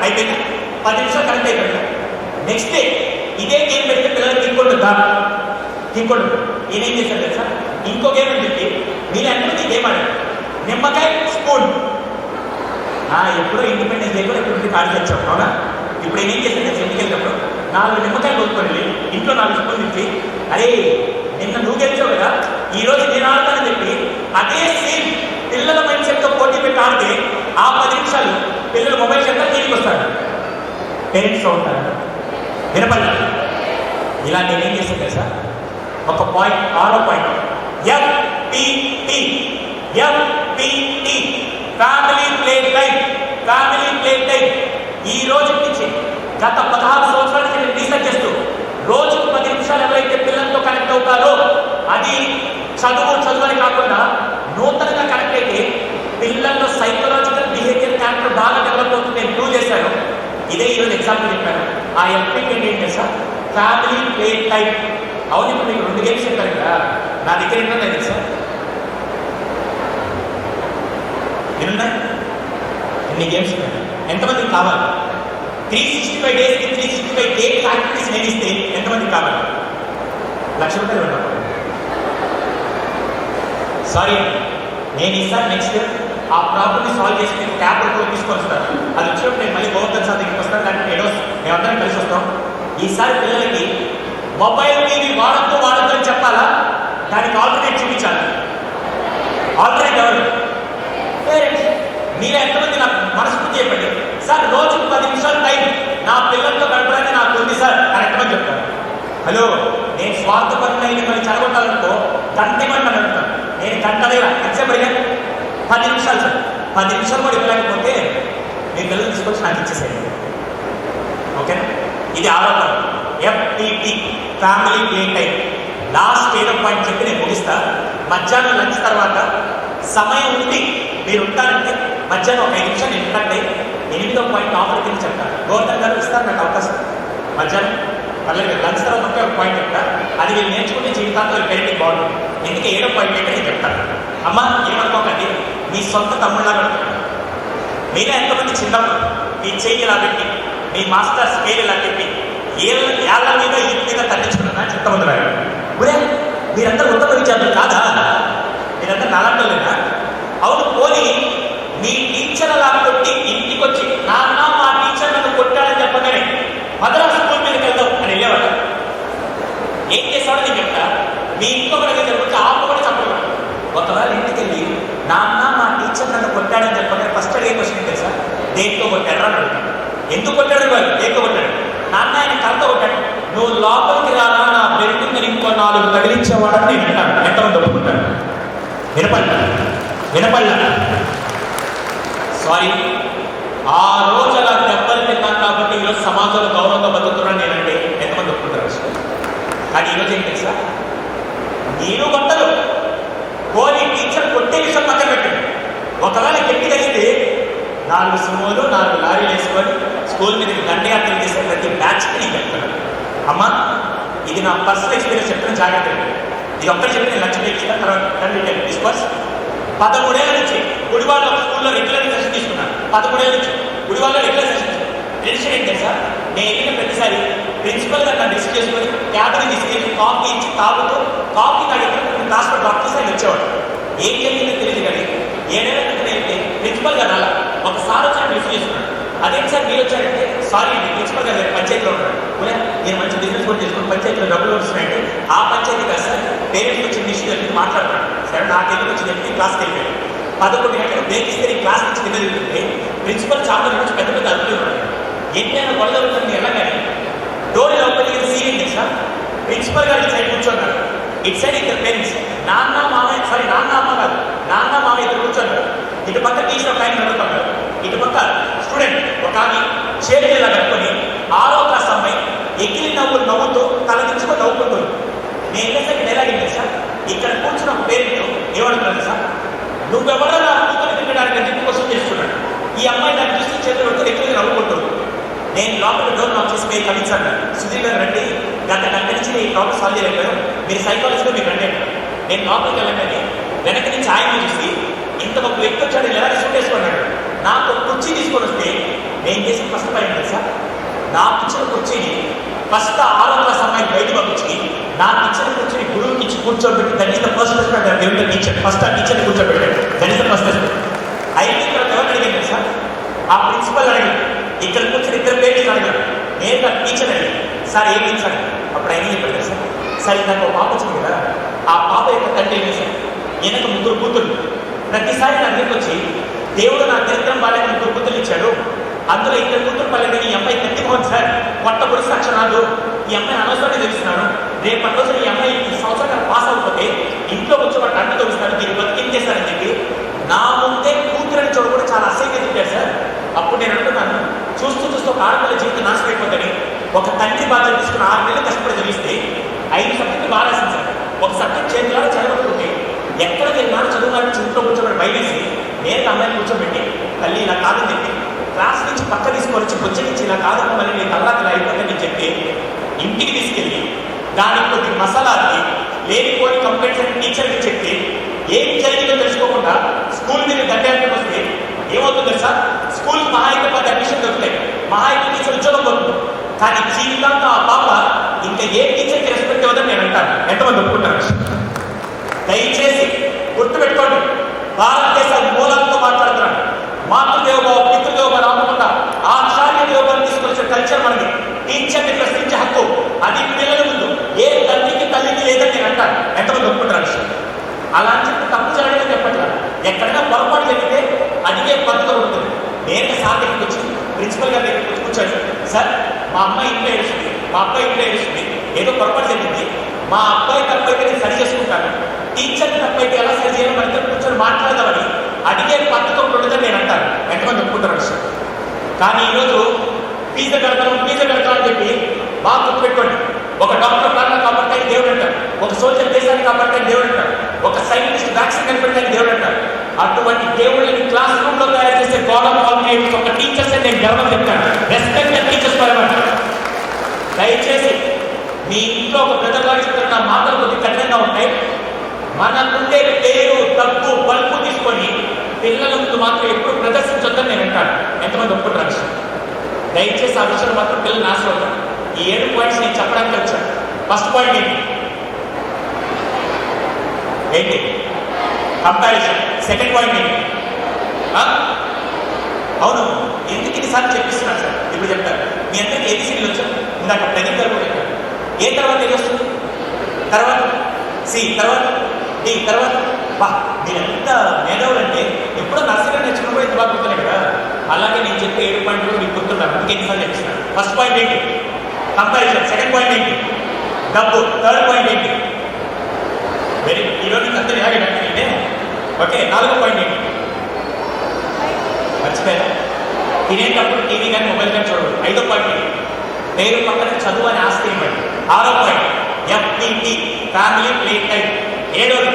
అయిపోయింది. 10 నిమిషాలు కరెక్ట్ అయిపోయింది. నెక్స్ట్ డే ఇదే గేమ్ పెడితే పిల్లలకి ఇంకోటి ఈయనేం చేశారు తెలుసా, ఇంకో గేమ్ అని చెప్పి మీరు ఎంతమంది గేమ్ ఆడారు? నిమ్మకాయ స్పూన్. ఎప్పుడో ఇండిపెండెన్స్ డే కూడా ఇప్పుడు కాడి తెచ్చాం, అవునా? ఇప్పుడు ఏం చేశారు ఇంటికి వెళ్ళినప్పుడు 4 నిమ్మకాయలు కొనుక్కొని ఇంట్లో 4 స్పూన్ ఇచ్చి, అరే నిన్న నువ్వు గెలిచావు కదా, ఈరోజు నేను ఆడతానని చెప్పి అదే సేమ్ పిల్లల మైండ్ సెట్తో పోటీ పెట్టి ఆడితే ఆ 10 నిమిషాలు పిల్లలు మొబైల్ సెంటర్ తిరిగి వస్తారు, పేరెంట్స్తో ఉంటారు. వినపడి ఇలా నేనేం చేశాను కదా సార్, ఒక పాయింట్ 6వ point FPT family play time. ఈ రోజు నుంచి గత 16 సంవత్సరాల నుంచి నేను రీసెర్చ్ చేస్తూ రోజుకు 10 నిమిషాలు ఎవరైతే పిల్లలతో కనెక్ట్ అవుతారో, అది చదువు కాకుండా నూతనంగా కనెక్ట్ అయితే పిల్లల్లో సైకలాజికల్ బిహేవియర్ క్యారెక్టర్ బాగా డెవలప్ అవుతుంది. నేను ప్రూవ్ చేశాను. ఇదే ఈరోజు ఎగ్జాంపుల్ చెప్పాను. ఆ FPT ఏంటంటే సార్, ఫ్యామిలీ ప్లే టైం. అవును, ఇప్పుడు మీకు 2 గేమ్స్ చెప్పారు కదా, నా దగ్గర ఏంటో తెలుసా, ఎన్నున్నాయి? ఎన్ని గేమ్స్ ఉన్నాయి? ఎంతమందికి కావాలి? 365 డేస్కి 365 డేస్ యాక్టివిటీస్ నేను ఇస్తే ఎంతమందికి కావాలి? 1,00,000 రూపాయలు ఇవ్వండి. సారీ నేను ఇస్తాను నెక్స్ట్ ఇయర్ ఆ ప్రాబ్లమ్ని సాల్వ్ చేసి మీకు క్యాబ్ కూడా తీసుకొని వస్తారు. అది వచ్చినప్పుడు నేను మళ్ళీ గోవర్ధన్ సార్ దగ్గరికి వస్తాను. దానికి మేమందరం కలిసి వస్తాం. ఈసారి పిల్లలకి మొబైల్ టీవీ వాడద్దు అని చెప్పాలా, దానికి ఆల్టర్నేట్ చూపించాలి. ఆల్టర్నేట్ ఎవరు? పేరెంట్స్. మీరే ఎంతమంది నాకు మనస్ఫూర్తి చెప్పండి, సార్ రోజుకు 10 నిమిషాలు టైం నా పిల్లలతో గడపడానికి నాకు ఉంది సార్ అని ఎంతమంది చెప్తాను? హలో, నేను స్వార్థపరమైన మిమ్మల్ని చెడగొట్టాలనుకో గంటమంటే అడుగుతాను. నేను గంట దగ్గర ఎంతసేపు అడిగాను? 10 నిమిషాలు సార్. 10 నిమిషాలు కూడా ఇవ్వలేకపోతే మీ పిల్లలు తీసుకొచ్చి నాకు ఇచ్చేసేయండి. ఓకేనా? ఇది ఆరోపణ. FPT, family play time. Last ఏదో పాయింట్ చెప్పి నేను ముగిస్తా. మధ్యాహ్నం లంచ్ తర్వాత సమయం ఉండి మీరు ఉంటారంటే మధ్యాహ్నం ఒక 5 నిమిషాలు ఎందుకంటే 8వ పాయింట్ ఆఫర్ కింద చెప్తాను. గోవర్ధన్ గారు ఇస్తారు నాకు అవకాశం. మధ్యాహ్నం పర్లేదు, లంచ్ తర్వాత ఒకే ఒక పాయింట్ చెప్తా. అది మీరు నేర్చుకుంటే జీవితాంతో పేరెంటింగ్ బాగుంటుంది. ఎందుకంటే 7వ పాయింట్ ఏంటో నేను చెప్తాను. అమ్మ ఏమనుకోకండి, మీ సొంత తమ్ముళ్ళగా మీరే ఎంతమంది చిన్నప్పుడు మీ చెయ్యి ఇలా పెట్టి మీ మాస్టర్ స్కేల్ ఇలా పెట్టి ఏళ్ళ మీద ఇంటి మీద తగ్గించుకున్నా చిత్తమంది రాడు. ఊరే మీరందరూ ఉత్తమ విద్యార్థులు కాదా? మీరందరూ నాలంటలేదా? అవును, పోనీ మీ టీచర్ అలా కొట్టి ఇంటికి వచ్చి నాన్న మా టీచర్ నన్ను కొట్టాడని చెప్పగానే మద్రాసు స్కూల్ మీదకి వెళ్దాం అని వెళ్ళేవాడు. ఏం చేసాడో నేను చెప్తా. మీ ఇంట్లో కూడా జరుగుతుంది, ఆపు కూడా చెప్పలేదు. ఒకవేళ ఇంటికి వెళ్ళి నాన్న మా టీచర్ నన్ను కొట్టాడని చెప్పగానే ఫస్ట్ అడిగే క్వశ్చన్ తెలుసా? దేంతో కొట్టాడు అని అడుగుతాను. ఎందుకు కొట్టాడు? దేంతో కొట్టాడు? నాన్న ఆయన కలతో కొట్టాడు. నువ్వు లోపలికి రానా, నా బెల్ట్ మీద ఇంకో 4 తగిలించేవాడని నేను వింటాను. ఎంతమంది ఒప్పుకుంటాను? వినపడ్డా సారీ, ఆ రోజు అలా దెబ్బలు తిన్నాను కాబట్టి ఈరోజు సమాజంలో గౌరవంగా బతుకుతున్నాను నేనంటే ఎంతమంది ఒప్పుకుంటారు? కానీ ఈరోజు ఏం తెలుసా, నేను కొట్టలు పోనీ టీచర్ కొట్టే విషయం పక్కన పెట్టండి. ఒకవేళ గట్టి తగిలితే 4 సుమోలు 4 లారీలు వేసుకొని స్కూల్ మీదకి దండయాత్ర చేసే ప్రతి బ్యాచ్కి నేను చెప్తాను. అమ్మా, ఇది నా పర్సనల్ ఎక్స్పీరియన్స్ చెప్తున్న జాగ్రత్త. ఇది ఒక్కటి చెప్పి నేను లక్ష్యం ఇచ్చిన తర్వాత డిస్కోర్స్. 13 ఏళ్ళ నుంచి గుడివాడలో స్కూల్లో రెగ్యులర్ సెషన్ తీసుకున్నాను. 13 ఏళ్ళ నుంచి గుడివాడలో రెగ్యులర్ సెషన్. టెన్షన్ ఏంటి సార్, నేను వెళ్ళిన ప్రతిసారి ప్రిన్సిపల్ గారు నన్ను రిసీవ్ చేసుకొని క్యాబ్ని తీసుకెళ్ళి కాఫీ ఇచ్చి తాగుతూ కాఫీ తాగితే క్లాస్లో డాక్టర్ సార్ వచ్చేవాడు. ఏం జరిగిందో తెలియదు కానీ 7 ఏళ్ళ క్రితం వెళ్తే ప్రిన్సిపల్ గారు అలా ఒకసారి వచ్చి నన్ను రిసీవ్ చేసుకున్నాడు. అదేంటి సార్ మీరు వచ్చారంటే, సారీ అండి ప్రిన్సిపల్ గారు పంచాయతీలో ఉన్నాడు. నేను మంచి బిజినెస్ కూడా చేసుకుని పంచాయతీలో డబ్బులు వస్తున్నాయంటే ఆ పంచాయతీ కాదు సార్, పేరెంట్స్ వచ్చిన ఇష్యూ దగ్గర మాట్లాడుతున్నాడు. సరే నాకు ఎందుకు వచ్చింది చెప్పి క్లాస్కి వెళ్ళిపోయాడు. 11 గంటలకు బ్రేక్ ఇస్తే క్లాస్ నుంచి కింద తిరుగుతుంటే ప్రిన్సిపల్ చాపల నుంచి పెద్ద పెద్ద అదుపులు ఉన్నాడు. ఏంటైనా గొడవ అవుతుంది ఎలాగని డోర్ ఓపెన్ చేసి సీరియల్ సార్ ప్రిన్సిపల్ గారు సైడ్ కూర్చున్నాడు. ఇటు సైడ్ ఇద్దరు పేరెంట్స్, నాన్న మామయ్య, సారీ నాన్న అమ్మ కాదు, నాన్న మామయ్య ఇద్దరు కూర్చున్నారు. ఇటు పక్క టీచర్ ఒక ఆయన నడుపుతాడు, ఇటు పక్క స్టూడెంట్ ఒక ఆమె చేతిలా కట్టుకొని 6వ క్లాస్ అమ్మాయి ఎగిరి నవ్వుతూ తలదించుకొని నవ్వుకుంటుంది. నేను వెళ్ళేసరికి డైలాగ్ ఏంటి సార్, ఇక్కడ కూర్చున్న ఒక పేరెంట్ ఏమనుకున్నాను సార్, నువ్వెవరో నా కూతురు తిట్టడానికి అని చెప్పి క్వశ్చన్ చేస్తున్నాడు. ఈ అమ్మాయి నాకు చూసి చేతులు పెడుతూ ఎక్కువగా నవ్వుకుంటుంది. నేను లోపల డోర్ నాక్ చేసి మీరు కమించాను. సుధీర్ గారు రండి, గంట నుంచి ఈ ప్రాబ్లమ్ సాల్వ్ చేయలేకపోయారు, మీరు సైకాలజీలో మీకు రండి. నేను లోపలికి వెళ్ళగానే వెనక నుంచి ఆయన చూసి ఇంత ఒక వ్యక్తి వచ్చాడు, ఎలా సూట్ వేసుకున్నాడు. నాకు కుర్చీ తీసుకొని వస్తే నేను చేసిన ఫస్ట్ పని తెలుసా, నాకు ఇచ్చిన కుర్చీని ఫస్ట్ 6వ క్లాస్ అమ్మాయిని బయటకు పంపించి నాకు ఇచ్చిన కుర్చీని గురువుకి ఇచ్చి కూర్చోబెట్టి that first respect teacher. First ఆ టీచర్ని కూర్చోబెట్టాడు. That first respect. అయితే ఇక్కడ ఎవరు అడిగాను తెలుసా, ఆ ప్రిన్సిపల్ అడిగాడు. ఇక్కడ కూర్చొని ఇద్దరు పేరెంట్స్ అడిగాడు. నేను ఆ టీచర్ అడిగాను, సార్ ఏం టీచర్? అప్పుడు ఆయన చెప్పాడు తెలుసా, సార్ నాకు ఒక పాప వచ్చింది కదా, ఆ పాప యొక్క తండ్రి ఏమి సార్, ఈయనకు 3 కూతురు. ప్రతిసారి నా దగ్గరికి వచ్చి దేవుడు నా దరిద్రం వాళ్ళకి 3 కూతురు ఇచ్చాడు, అందులో 2 కూతురు పల్లెని ఈ అమ్మాయి తగ్గిపోతుంది సార్, కొత్త పొడి సాక్షరాలు ఈ అమ్మాయి అనవసరంగా తెలుస్తున్నాను. రేపటి రోజు ఈ అమ్మాయి ఈ సంవత్సరం పాస్ అయిపోతే ఇంట్లో వచ్చి వాటి అంటు తగ్గిస్తాను, దీన్ని బతికించేస్తారని చెప్పి నా ముందే కూతురని చోటు కూడా చాలా అసహ్యంగా తిట్టారు సార్. అప్పుడు నేను అంటున్నాను, చూస్తూ ఒక ఆడపిల్ల జీవితం నాశనం అయిపోతుంది. ఒక తండ్రి బాధ తీసుకుని 6 నెలలు కష్టపడి చదివిస్తే 5 సబ్జెక్టులు బాగా రాసింది సార్. ఒక సబ్జెక్ట్ చేతిలో చదవకపోతే ఎక్కడ వెళ్ళినా చదువు నుంచి ఇంట్లో కూర్చోబెట్టి బయటేసి నేను అమ్మాయిని కూర్చోబెట్టి తల్లి ఇలా కాదని చెప్పి క్లాస్ నుంచి పక్క తీసుకొని బొచ్చ నుంచి ఇలా కాదన్న మళ్ళీ నేను తల్లాకి అయిపోతుందని చెప్పి ఇంటికి తీసుకెళ్ళి దానికి కొద్ది మసాలాకి లేనిపోని కంప్లైంట్స్ అని టీచర్కి చెప్పి ఏం జరిగిందో తెలుసుకోకుండా స్కూల్ మీద దండానికి వస్తే ఏమవుతుంది సార్, స్కూల్కి మహా అయితే 10 అడ్మిషన్ దొరుకుతాయి, మహా అయితే టీచర్ ఉద్యోగం దొరుకుతుంది. కానీ జీవితంలో ఆ పాప ఇంకా ఏ టీచర్కి రెస్పెక్ట్ ఇవ్వదని నేను అంటాను. ఎంతమంది ఒప్పుకుంటారు? దయచేసి గుర్తుపెట్టుకోండి, భారతదేశ మూలంతో మాట్లాడుతున్నారు. కల్చర్ మనది. టీచర్ని ప్రశ్నించే హక్కు అది పిల్లల ముందు ఏ తల్లికి లేదని నేను అంటాను. ఎంతమంది ఒప్పుకుంటారు విషయం? అలా అని చెప్పి తప్పు జరగడం చెప్పట్లా. ఎక్కడైనా పొరపాటు జరిగితే అడిగే పద్ధతి ఉంటుంది. నేను సార్ దగ్గరికి వచ్చి ప్రిన్సిపల్ గారి దగ్గరికి కూర్చొని, సార్ మా అమ్మాయి ఇంట్లో ఏడుస్తుంది, మా అబ్బాయి ఇంట్లో ఏడుస్తుంది, ఏదో పొరపాటు జరిగింది, మా అబ్బాయి తప్పైతే నేను సరి చేసుకుంటాను, టీచర్ తప్పైతే ఎలా సరి చేయాలో మన ఇద్దరు కూర్చొని మాట్లాడదామని అడిగే పద్ధతి ఒకటి ఉంటుందని నేను అంటాను. ఎంతమంది ఒప్పుకుంటారు విషయం? కానీ ఈరోజు ఫీజు కడతాం అని చెప్పి బాగా గుర్తుపెట్టుకోండి. ఒక డాక్టర్ ప్రాణాలు కాపాడతానికి దేవుడు అంటారు, ఒక సోల్జర్ దేశాన్ని కాపాడతానికి దేవుడు అంటారు, ఒక సైంటిస్ట్ వ్యాక్సిన్ కనిపెట్టడానికి దేవుడు అంటారు. అటువంటి దేవుళ్ళని క్లాస్ రూమ్ లో తయారు చేసే గాడ్ ఆఫ్ ఆల్ క్రియేటర్స్ ఒక టీచర్స్ అని నేను గర్వం చెప్తాను. Respect the teachers for ever. దయచేసి మీ ఇంట్లో ఒక బ్రదర్ చెప్తున్న మాటలు కొద్ది కఠినంగా ఉంటాయి. మనకుండే పేరు డబ్బు బల్బు తీసుకొని పిల్లల ముందు మాత్రం ఎప్పుడు ప్రదర్శించొద్దని నేను అంటాను. ఎంతమంది ఒప్పుకుంటారు విషయం? దయచేసి ఆ విషయంలో మాత్రం పిల్లలు నాశనం అవుతారు. ఈ 7 పాయింట్స్ నేను చెప్పడానికి వచ్చాను. ఫస్ట్ పాయింట్ ఏంటి? కంపారిజన్. సెకండ్ పాయింట్ ఏంటి? అవును, ఎందుకు ఇన్నిసార్లు చెప్పిస్తున్నాను సార్? ఇప్పుడు చెప్తారు. మీ అందరికీ ఏబిసిడీలు వచ్చారు. ఇందాక ప్రదీప్ గారు కూడా చెప్పారు. ఏ తర్వాత ఏది వస్తుంది? తర్వాత సి, తర్వాత డి, తర్వాత బా. మీరు ఎంత మేధావులు అంటే ఎప్పుడో నర్సరీ నేర్చుకున్నప్పుడు ఎంత బాగా గుర్తున్నాయి కదా. అలాగే నేను చెప్పే 7 పాయింట్లు కూడా మీకు గుర్తున్నాను. అందుకే ఎన్నిసార్లు చెప్పిస్తున్నాను. ఫస్ట్ పాయింట్ ఏంటి? కంపారిజన్. సెకండ్ పాయింట్ ఏంటి? డబ్బు. థర్డ్ పాయింట్ ఏంటి? Very good. ఈరోజు అంతా ఇలాగే కట్టిందే. ఓకే, 4వ పాయింట్ ఏంటి? మర్చిపోయారా? తినేటప్పుడు టీవీ కానీ మొబైల్ కానీ చూడదు. 5వ పాయింట్ ఏంటి? పేరు పక్కన చదువు అని ఆస్తి ఇవ్వండి. 6వ point FPT, family play time. 7వది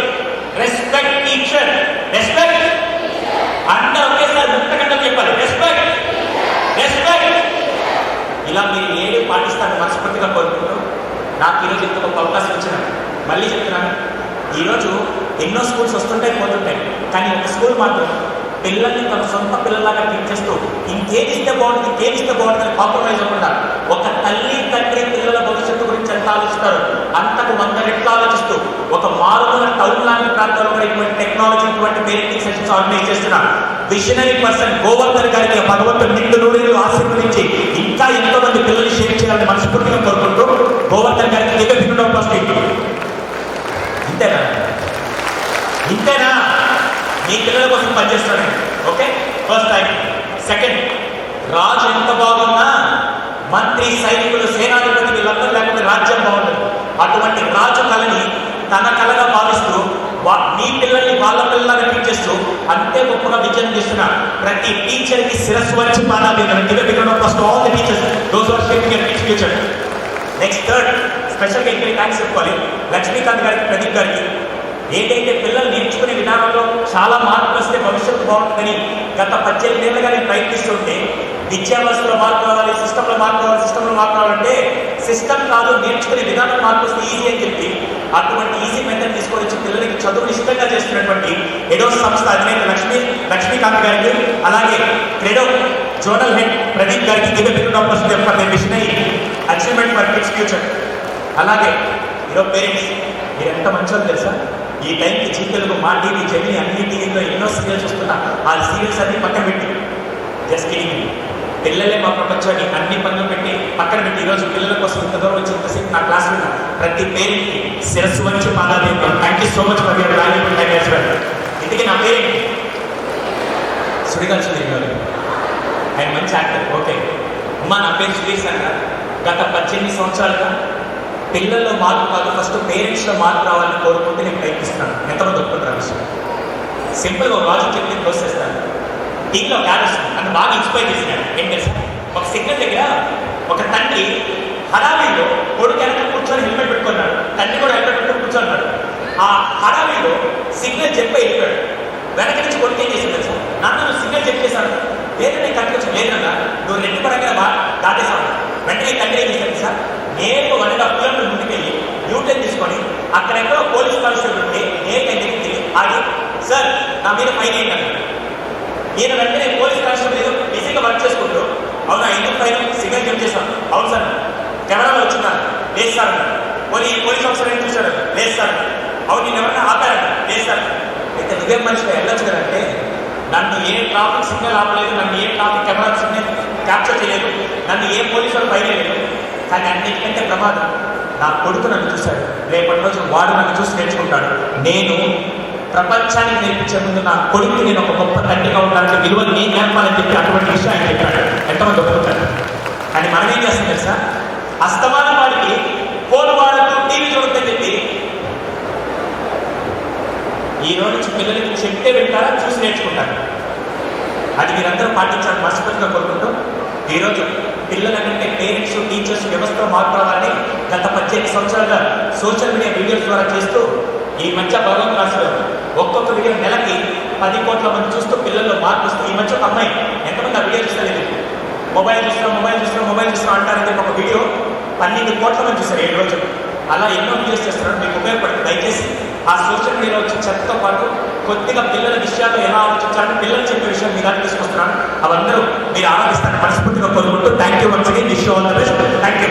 రెస్పెక్ట్ టీచర్. రెస్పెక్ట్ అంటే ఒకేసారి 30 గంటలు చెప్పాలి. రెస్పెక్ట్. ఇలా మీరు 7 పాటిస్తాను మనస్ఫూర్తిగా కోరుకుంటూ నాకు ఈరోజు ఇంత గొప్ప అవకాశం ఇచ్చినాను. మళ్ళీ చెప్తున్నాను, ఈరోజు ఎన్నో స్కూల్స్ వస్తుంటాయి పోతుంటాయి, కానీ ఒక స్కూల్ మాత్రం పిల్లల్ని తన సొంత పిల్లలాగా ట్రీట్ చేస్తూ ఇంకేమిస్తే బాగుంటుంది కాంప్రమైజ్ అవ్వకుండా ఒక తల్లి తండ్రి పిల్లల భవిష్యత్తు గురించి ఎంత ఆలోచిస్తారు అంతకు 100 రెట్లు ఆలోచిస్తూ ఒక మారుమూల టౌన్ లాంటి ప్రాంతాల్లో కూడా ఇటువంటి టెక్నాలజీ, ఇటువంటి పేరెంటింగ్ సెషన్స్ ఆర్గనైజ్ చేస్తున్న విజనరీ పర్సన్ గోవర్ధన్ గారికి భగవంతుడు నిండు నూరేళ్ళు ఆశీర్వదించి ఇంకా ఎంతో మంది పిల్లల్ని షేర్ చేయాలని మనస్ఫూర్తిగా కోరుకుంటూ గోవర్ధన్ గారికి ఇంతేనా? మీ పిల్లల కోసం పనిచేస్తాను. Okay, first time. సెకండ్, రాజు ఎంత బాగున్నా మంత్రి, సైనికులు, సేనాధిపతి వీళ్ళందరూ లేకపోతే రాజ్యం బాగుంటుంది. అటువంటి రాజు కళని తన కళగా భావిస్తూ మీ పిల్లల్ని వాళ్ళ పిల్లలాగా ట్రీట్ చేస్తూ అంతే గొప్పగా విజయం చేస్తున్న ప్రతి టీచర్కి శిరస్సు వచ్చి పాదాలు. నెక్స్ట్ థర్డ్, స్పెషల్గా ఇక్కడ థ్యాంక్స్ చెప్పుకోవాలి లక్ష్మీకాంత్ గారికి, ప్రదీప్ గారికి. ఏదైతే పిల్లలు నేర్చుకునే విధానంలో చాలా మార్పులు వస్తే భవిష్యత్తు బాగుంటుందని గత 18 ఏళ్ళుగా నేను ప్రయత్నిస్తుంటే విద్యా వ్యవస్థలో మార్పు రావాలి, సిస్టంలో మార్పు రావాలంటే సిస్టమ్ కాదు, నేర్చుకునే విధానం మార్పు వస్తే ఈజీ అని చెప్పి అటువంటి ఈజీ మెథడ్ తీసుకొని వచ్చి పిల్లలకి చదువులు ఇష్టంగా చేస్తున్నటువంటి ఎడోస్ సంస్థ అధినేత లక్ష్మీకాంత్ గారికి, అలాగే క్రెడో జోనల్ హెడ్ ప్రదీప్ గారికి అచీవ్మెంట్ ఫర్ కిడ్స్ ఫ్యూచర్. అలాగే ఈరోజు పేరెంట్స్ మీరు ఎంత మంచోళ్ళు తెలుసా? ఈ టైంకి జీ తెలుగు, మా టీవీ, జమిని అన్ని టీవీలో ఎన్నో సీరియల్స్ వస్తున్నా ఆ సీరియల్స్ అన్ని పక్కన పెట్టి జస్ట్ కిడింగ్ పిల్లలే మా ప్రపంచాన్ని అన్ని పనులు పెట్టి పక్కన పెట్టి ఈరోజు పిల్లల కోసం ఇంత దూరం వచ్చి ఇంతసేపు నా క్లాస్ విన్నా ప్రతి పేరెంట్కి శిరస్సు వంచి పాదాలు. Thank you so much for your valuable time as well. ఇందుకే నా పేరెంట్ సుడిగాలి సుధీర్ గారు, ఆయన మంచి యాక్టర్. ఓకే అమ్మా, నా పేరు సుధీర్ సార్. గత 18 సంవత్సరాలుగా పిల్లల్లో మార్పు కాదు, ఫస్ట్ పేరెంట్స్లో మార్పు రావాలని కోరుకుంటే నేను ప్రయత్నిస్తున్నాను. ఎంతమంది ఒప్పుకుంటారు విషయం? సింపుల్గా ఒక లాజిక్ చెప్పి క్లోజ్ చేస్తాను. టీవీలో యాడ్ వస్తుంది, నన్ను బాగా ఇన్స్పైర్ చేసినాడు. ఏం తెలుసా? ఒక సిగ్నల్ దగ్గర ఒక తండ్రి హడావిలో కొడుకు వెనక కూర్చొని హెల్మెట్ పెట్టుకున్నాడు, తండ్రి కూడా హెల్మెట్ పెట్టుకుని కూర్చొన్నాడు. ఆ హడావిలో సిగ్నల్ చెప్పి వెళ్ళిపోయాడు. వెనక నుంచి కొడుకు ఏం చేసింది తెలుసా? నాన్న నువ్వు సిగ్నల్ చెప్పేశాను, లేదంటే కరెక్ట్ వచ్చి లేదన్నా నువ్వు 2 పరంగా దాటేశాను. వెంటనే తండ్రి ఏం చేశాడు సార్? నేను 1.5 కిలోమీటర్ ముందుకెళ్ళి న్యూటన్ తీసుకొని అక్కడెక్కడో పోలీస్ కానిస్టేబుల్ ఉంటే నేను దగ్గరికి ఆగి సార్ నా మీద ఫైన్ ఏంటన్నాడు. నేను వెంటనే పోలీస్ కానిస్టేబుల్ ఏదో బిజీగా వర్క్ చేసుకుంటూ అవునా ఎందుకు ఫైన్ సిగ్నల్ జంప్ చేశాను. అవును సార్, కెమెరాలో వచ్చిన్నారు. లేదు సార్. పోలీస్ ఆఫీసర్ ఏం చూశాడు. లేదు సార్. అవును నేను ఎవరైనా ఆపారంట. లేదు సార్. అయితే నువ్వేం మనిషిగా వెళ్ళొచ్చు కదంటే నన్ను ఏ ట్రాఫిక్ సిగ్నల్ ఆపలేదు, నన్ను ఏ ట్రాఫిక్ కెమెరా సిగ్నల్ క్యాప్చర్ చేయలేదు, నన్ను ఏ పోలీసులు ఫైన్ చేయలేదు. కానీ అన్నిటికంటే ప్రమాదం నా కొడుకు నన్ను చూశాడు. రేపటి రోజు వాడు నన్ను చూసి నేర్చుకుంటాడు. నేను ప్రపంచానికి నేర్పించే ముందు నా కొడుకు నేను ఒక గొప్ప తండ్రిగా ఉండడానికి విలువలు నేను నేర్పాలని చెప్పి అటువంటి విషయం ఆయన చెప్పాడు. ఎంతమంది ఒప్పుకుంటారు? కానీ మనం ఏం చేస్తాం తెలుసా? అస్తమానం వాడికి ఫోన్ వాడుతూ టీవీ చూడొద్దని చెప్పి ఈ రోజు నుంచి పిల్లలకి చెప్తే వింటారా, చూసి నేర్చుకుంటారు. అది మీరందరూ పాటించాలని మనస్ఫూర్తిగా కోరుకుంటూ, ఈరోజు పిల్లల కంటే పేరెంట్స్, టీచర్స్ వ్యవస్థలో మార్పు రావాలని గత 18 సంవత్సరాలుగా సోషల్ మీడియా వీడియోస్ ద్వారా చేస్తూ ఈ మధ్య భగవంతు రాశిలో ఒక్కొక్క వీడియో నెలకి 10 కోట్ల మంది చూస్తూ పిల్లల్లో మార్పు వస్తుంది. ఈ మధ్య ఒక అమ్మాయి, ఎంతమంది ఆ వీడియో చూస్తలేదు, మొబైల్ చూస్తున్నాం అంటారని చెప్పి ఒక వీడియో 12 కోట్ల మంది చూస్తారు 7 రోజులు. అలా ఎన్నో వీడియోస్ చేస్తున్నారు, మీకు ఉపయోగపడుతుంది. దయచేసి ఆ సోషల్ మీడియాలో వచ్చే చెత్తతో పాటు కొద్దిగా పిల్లల విషయాల్లో ఎలా ఆలోచించాలని పిల్లలు చెప్పే విషయం మీ దాన్ని తీసుకొస్తున్నాను. అవందరూ మీరు ఆలోచిస్తారని మనస్ఫూర్తిగా కోరుకుంటూ thank you once again. Wish you all the best. Thank you.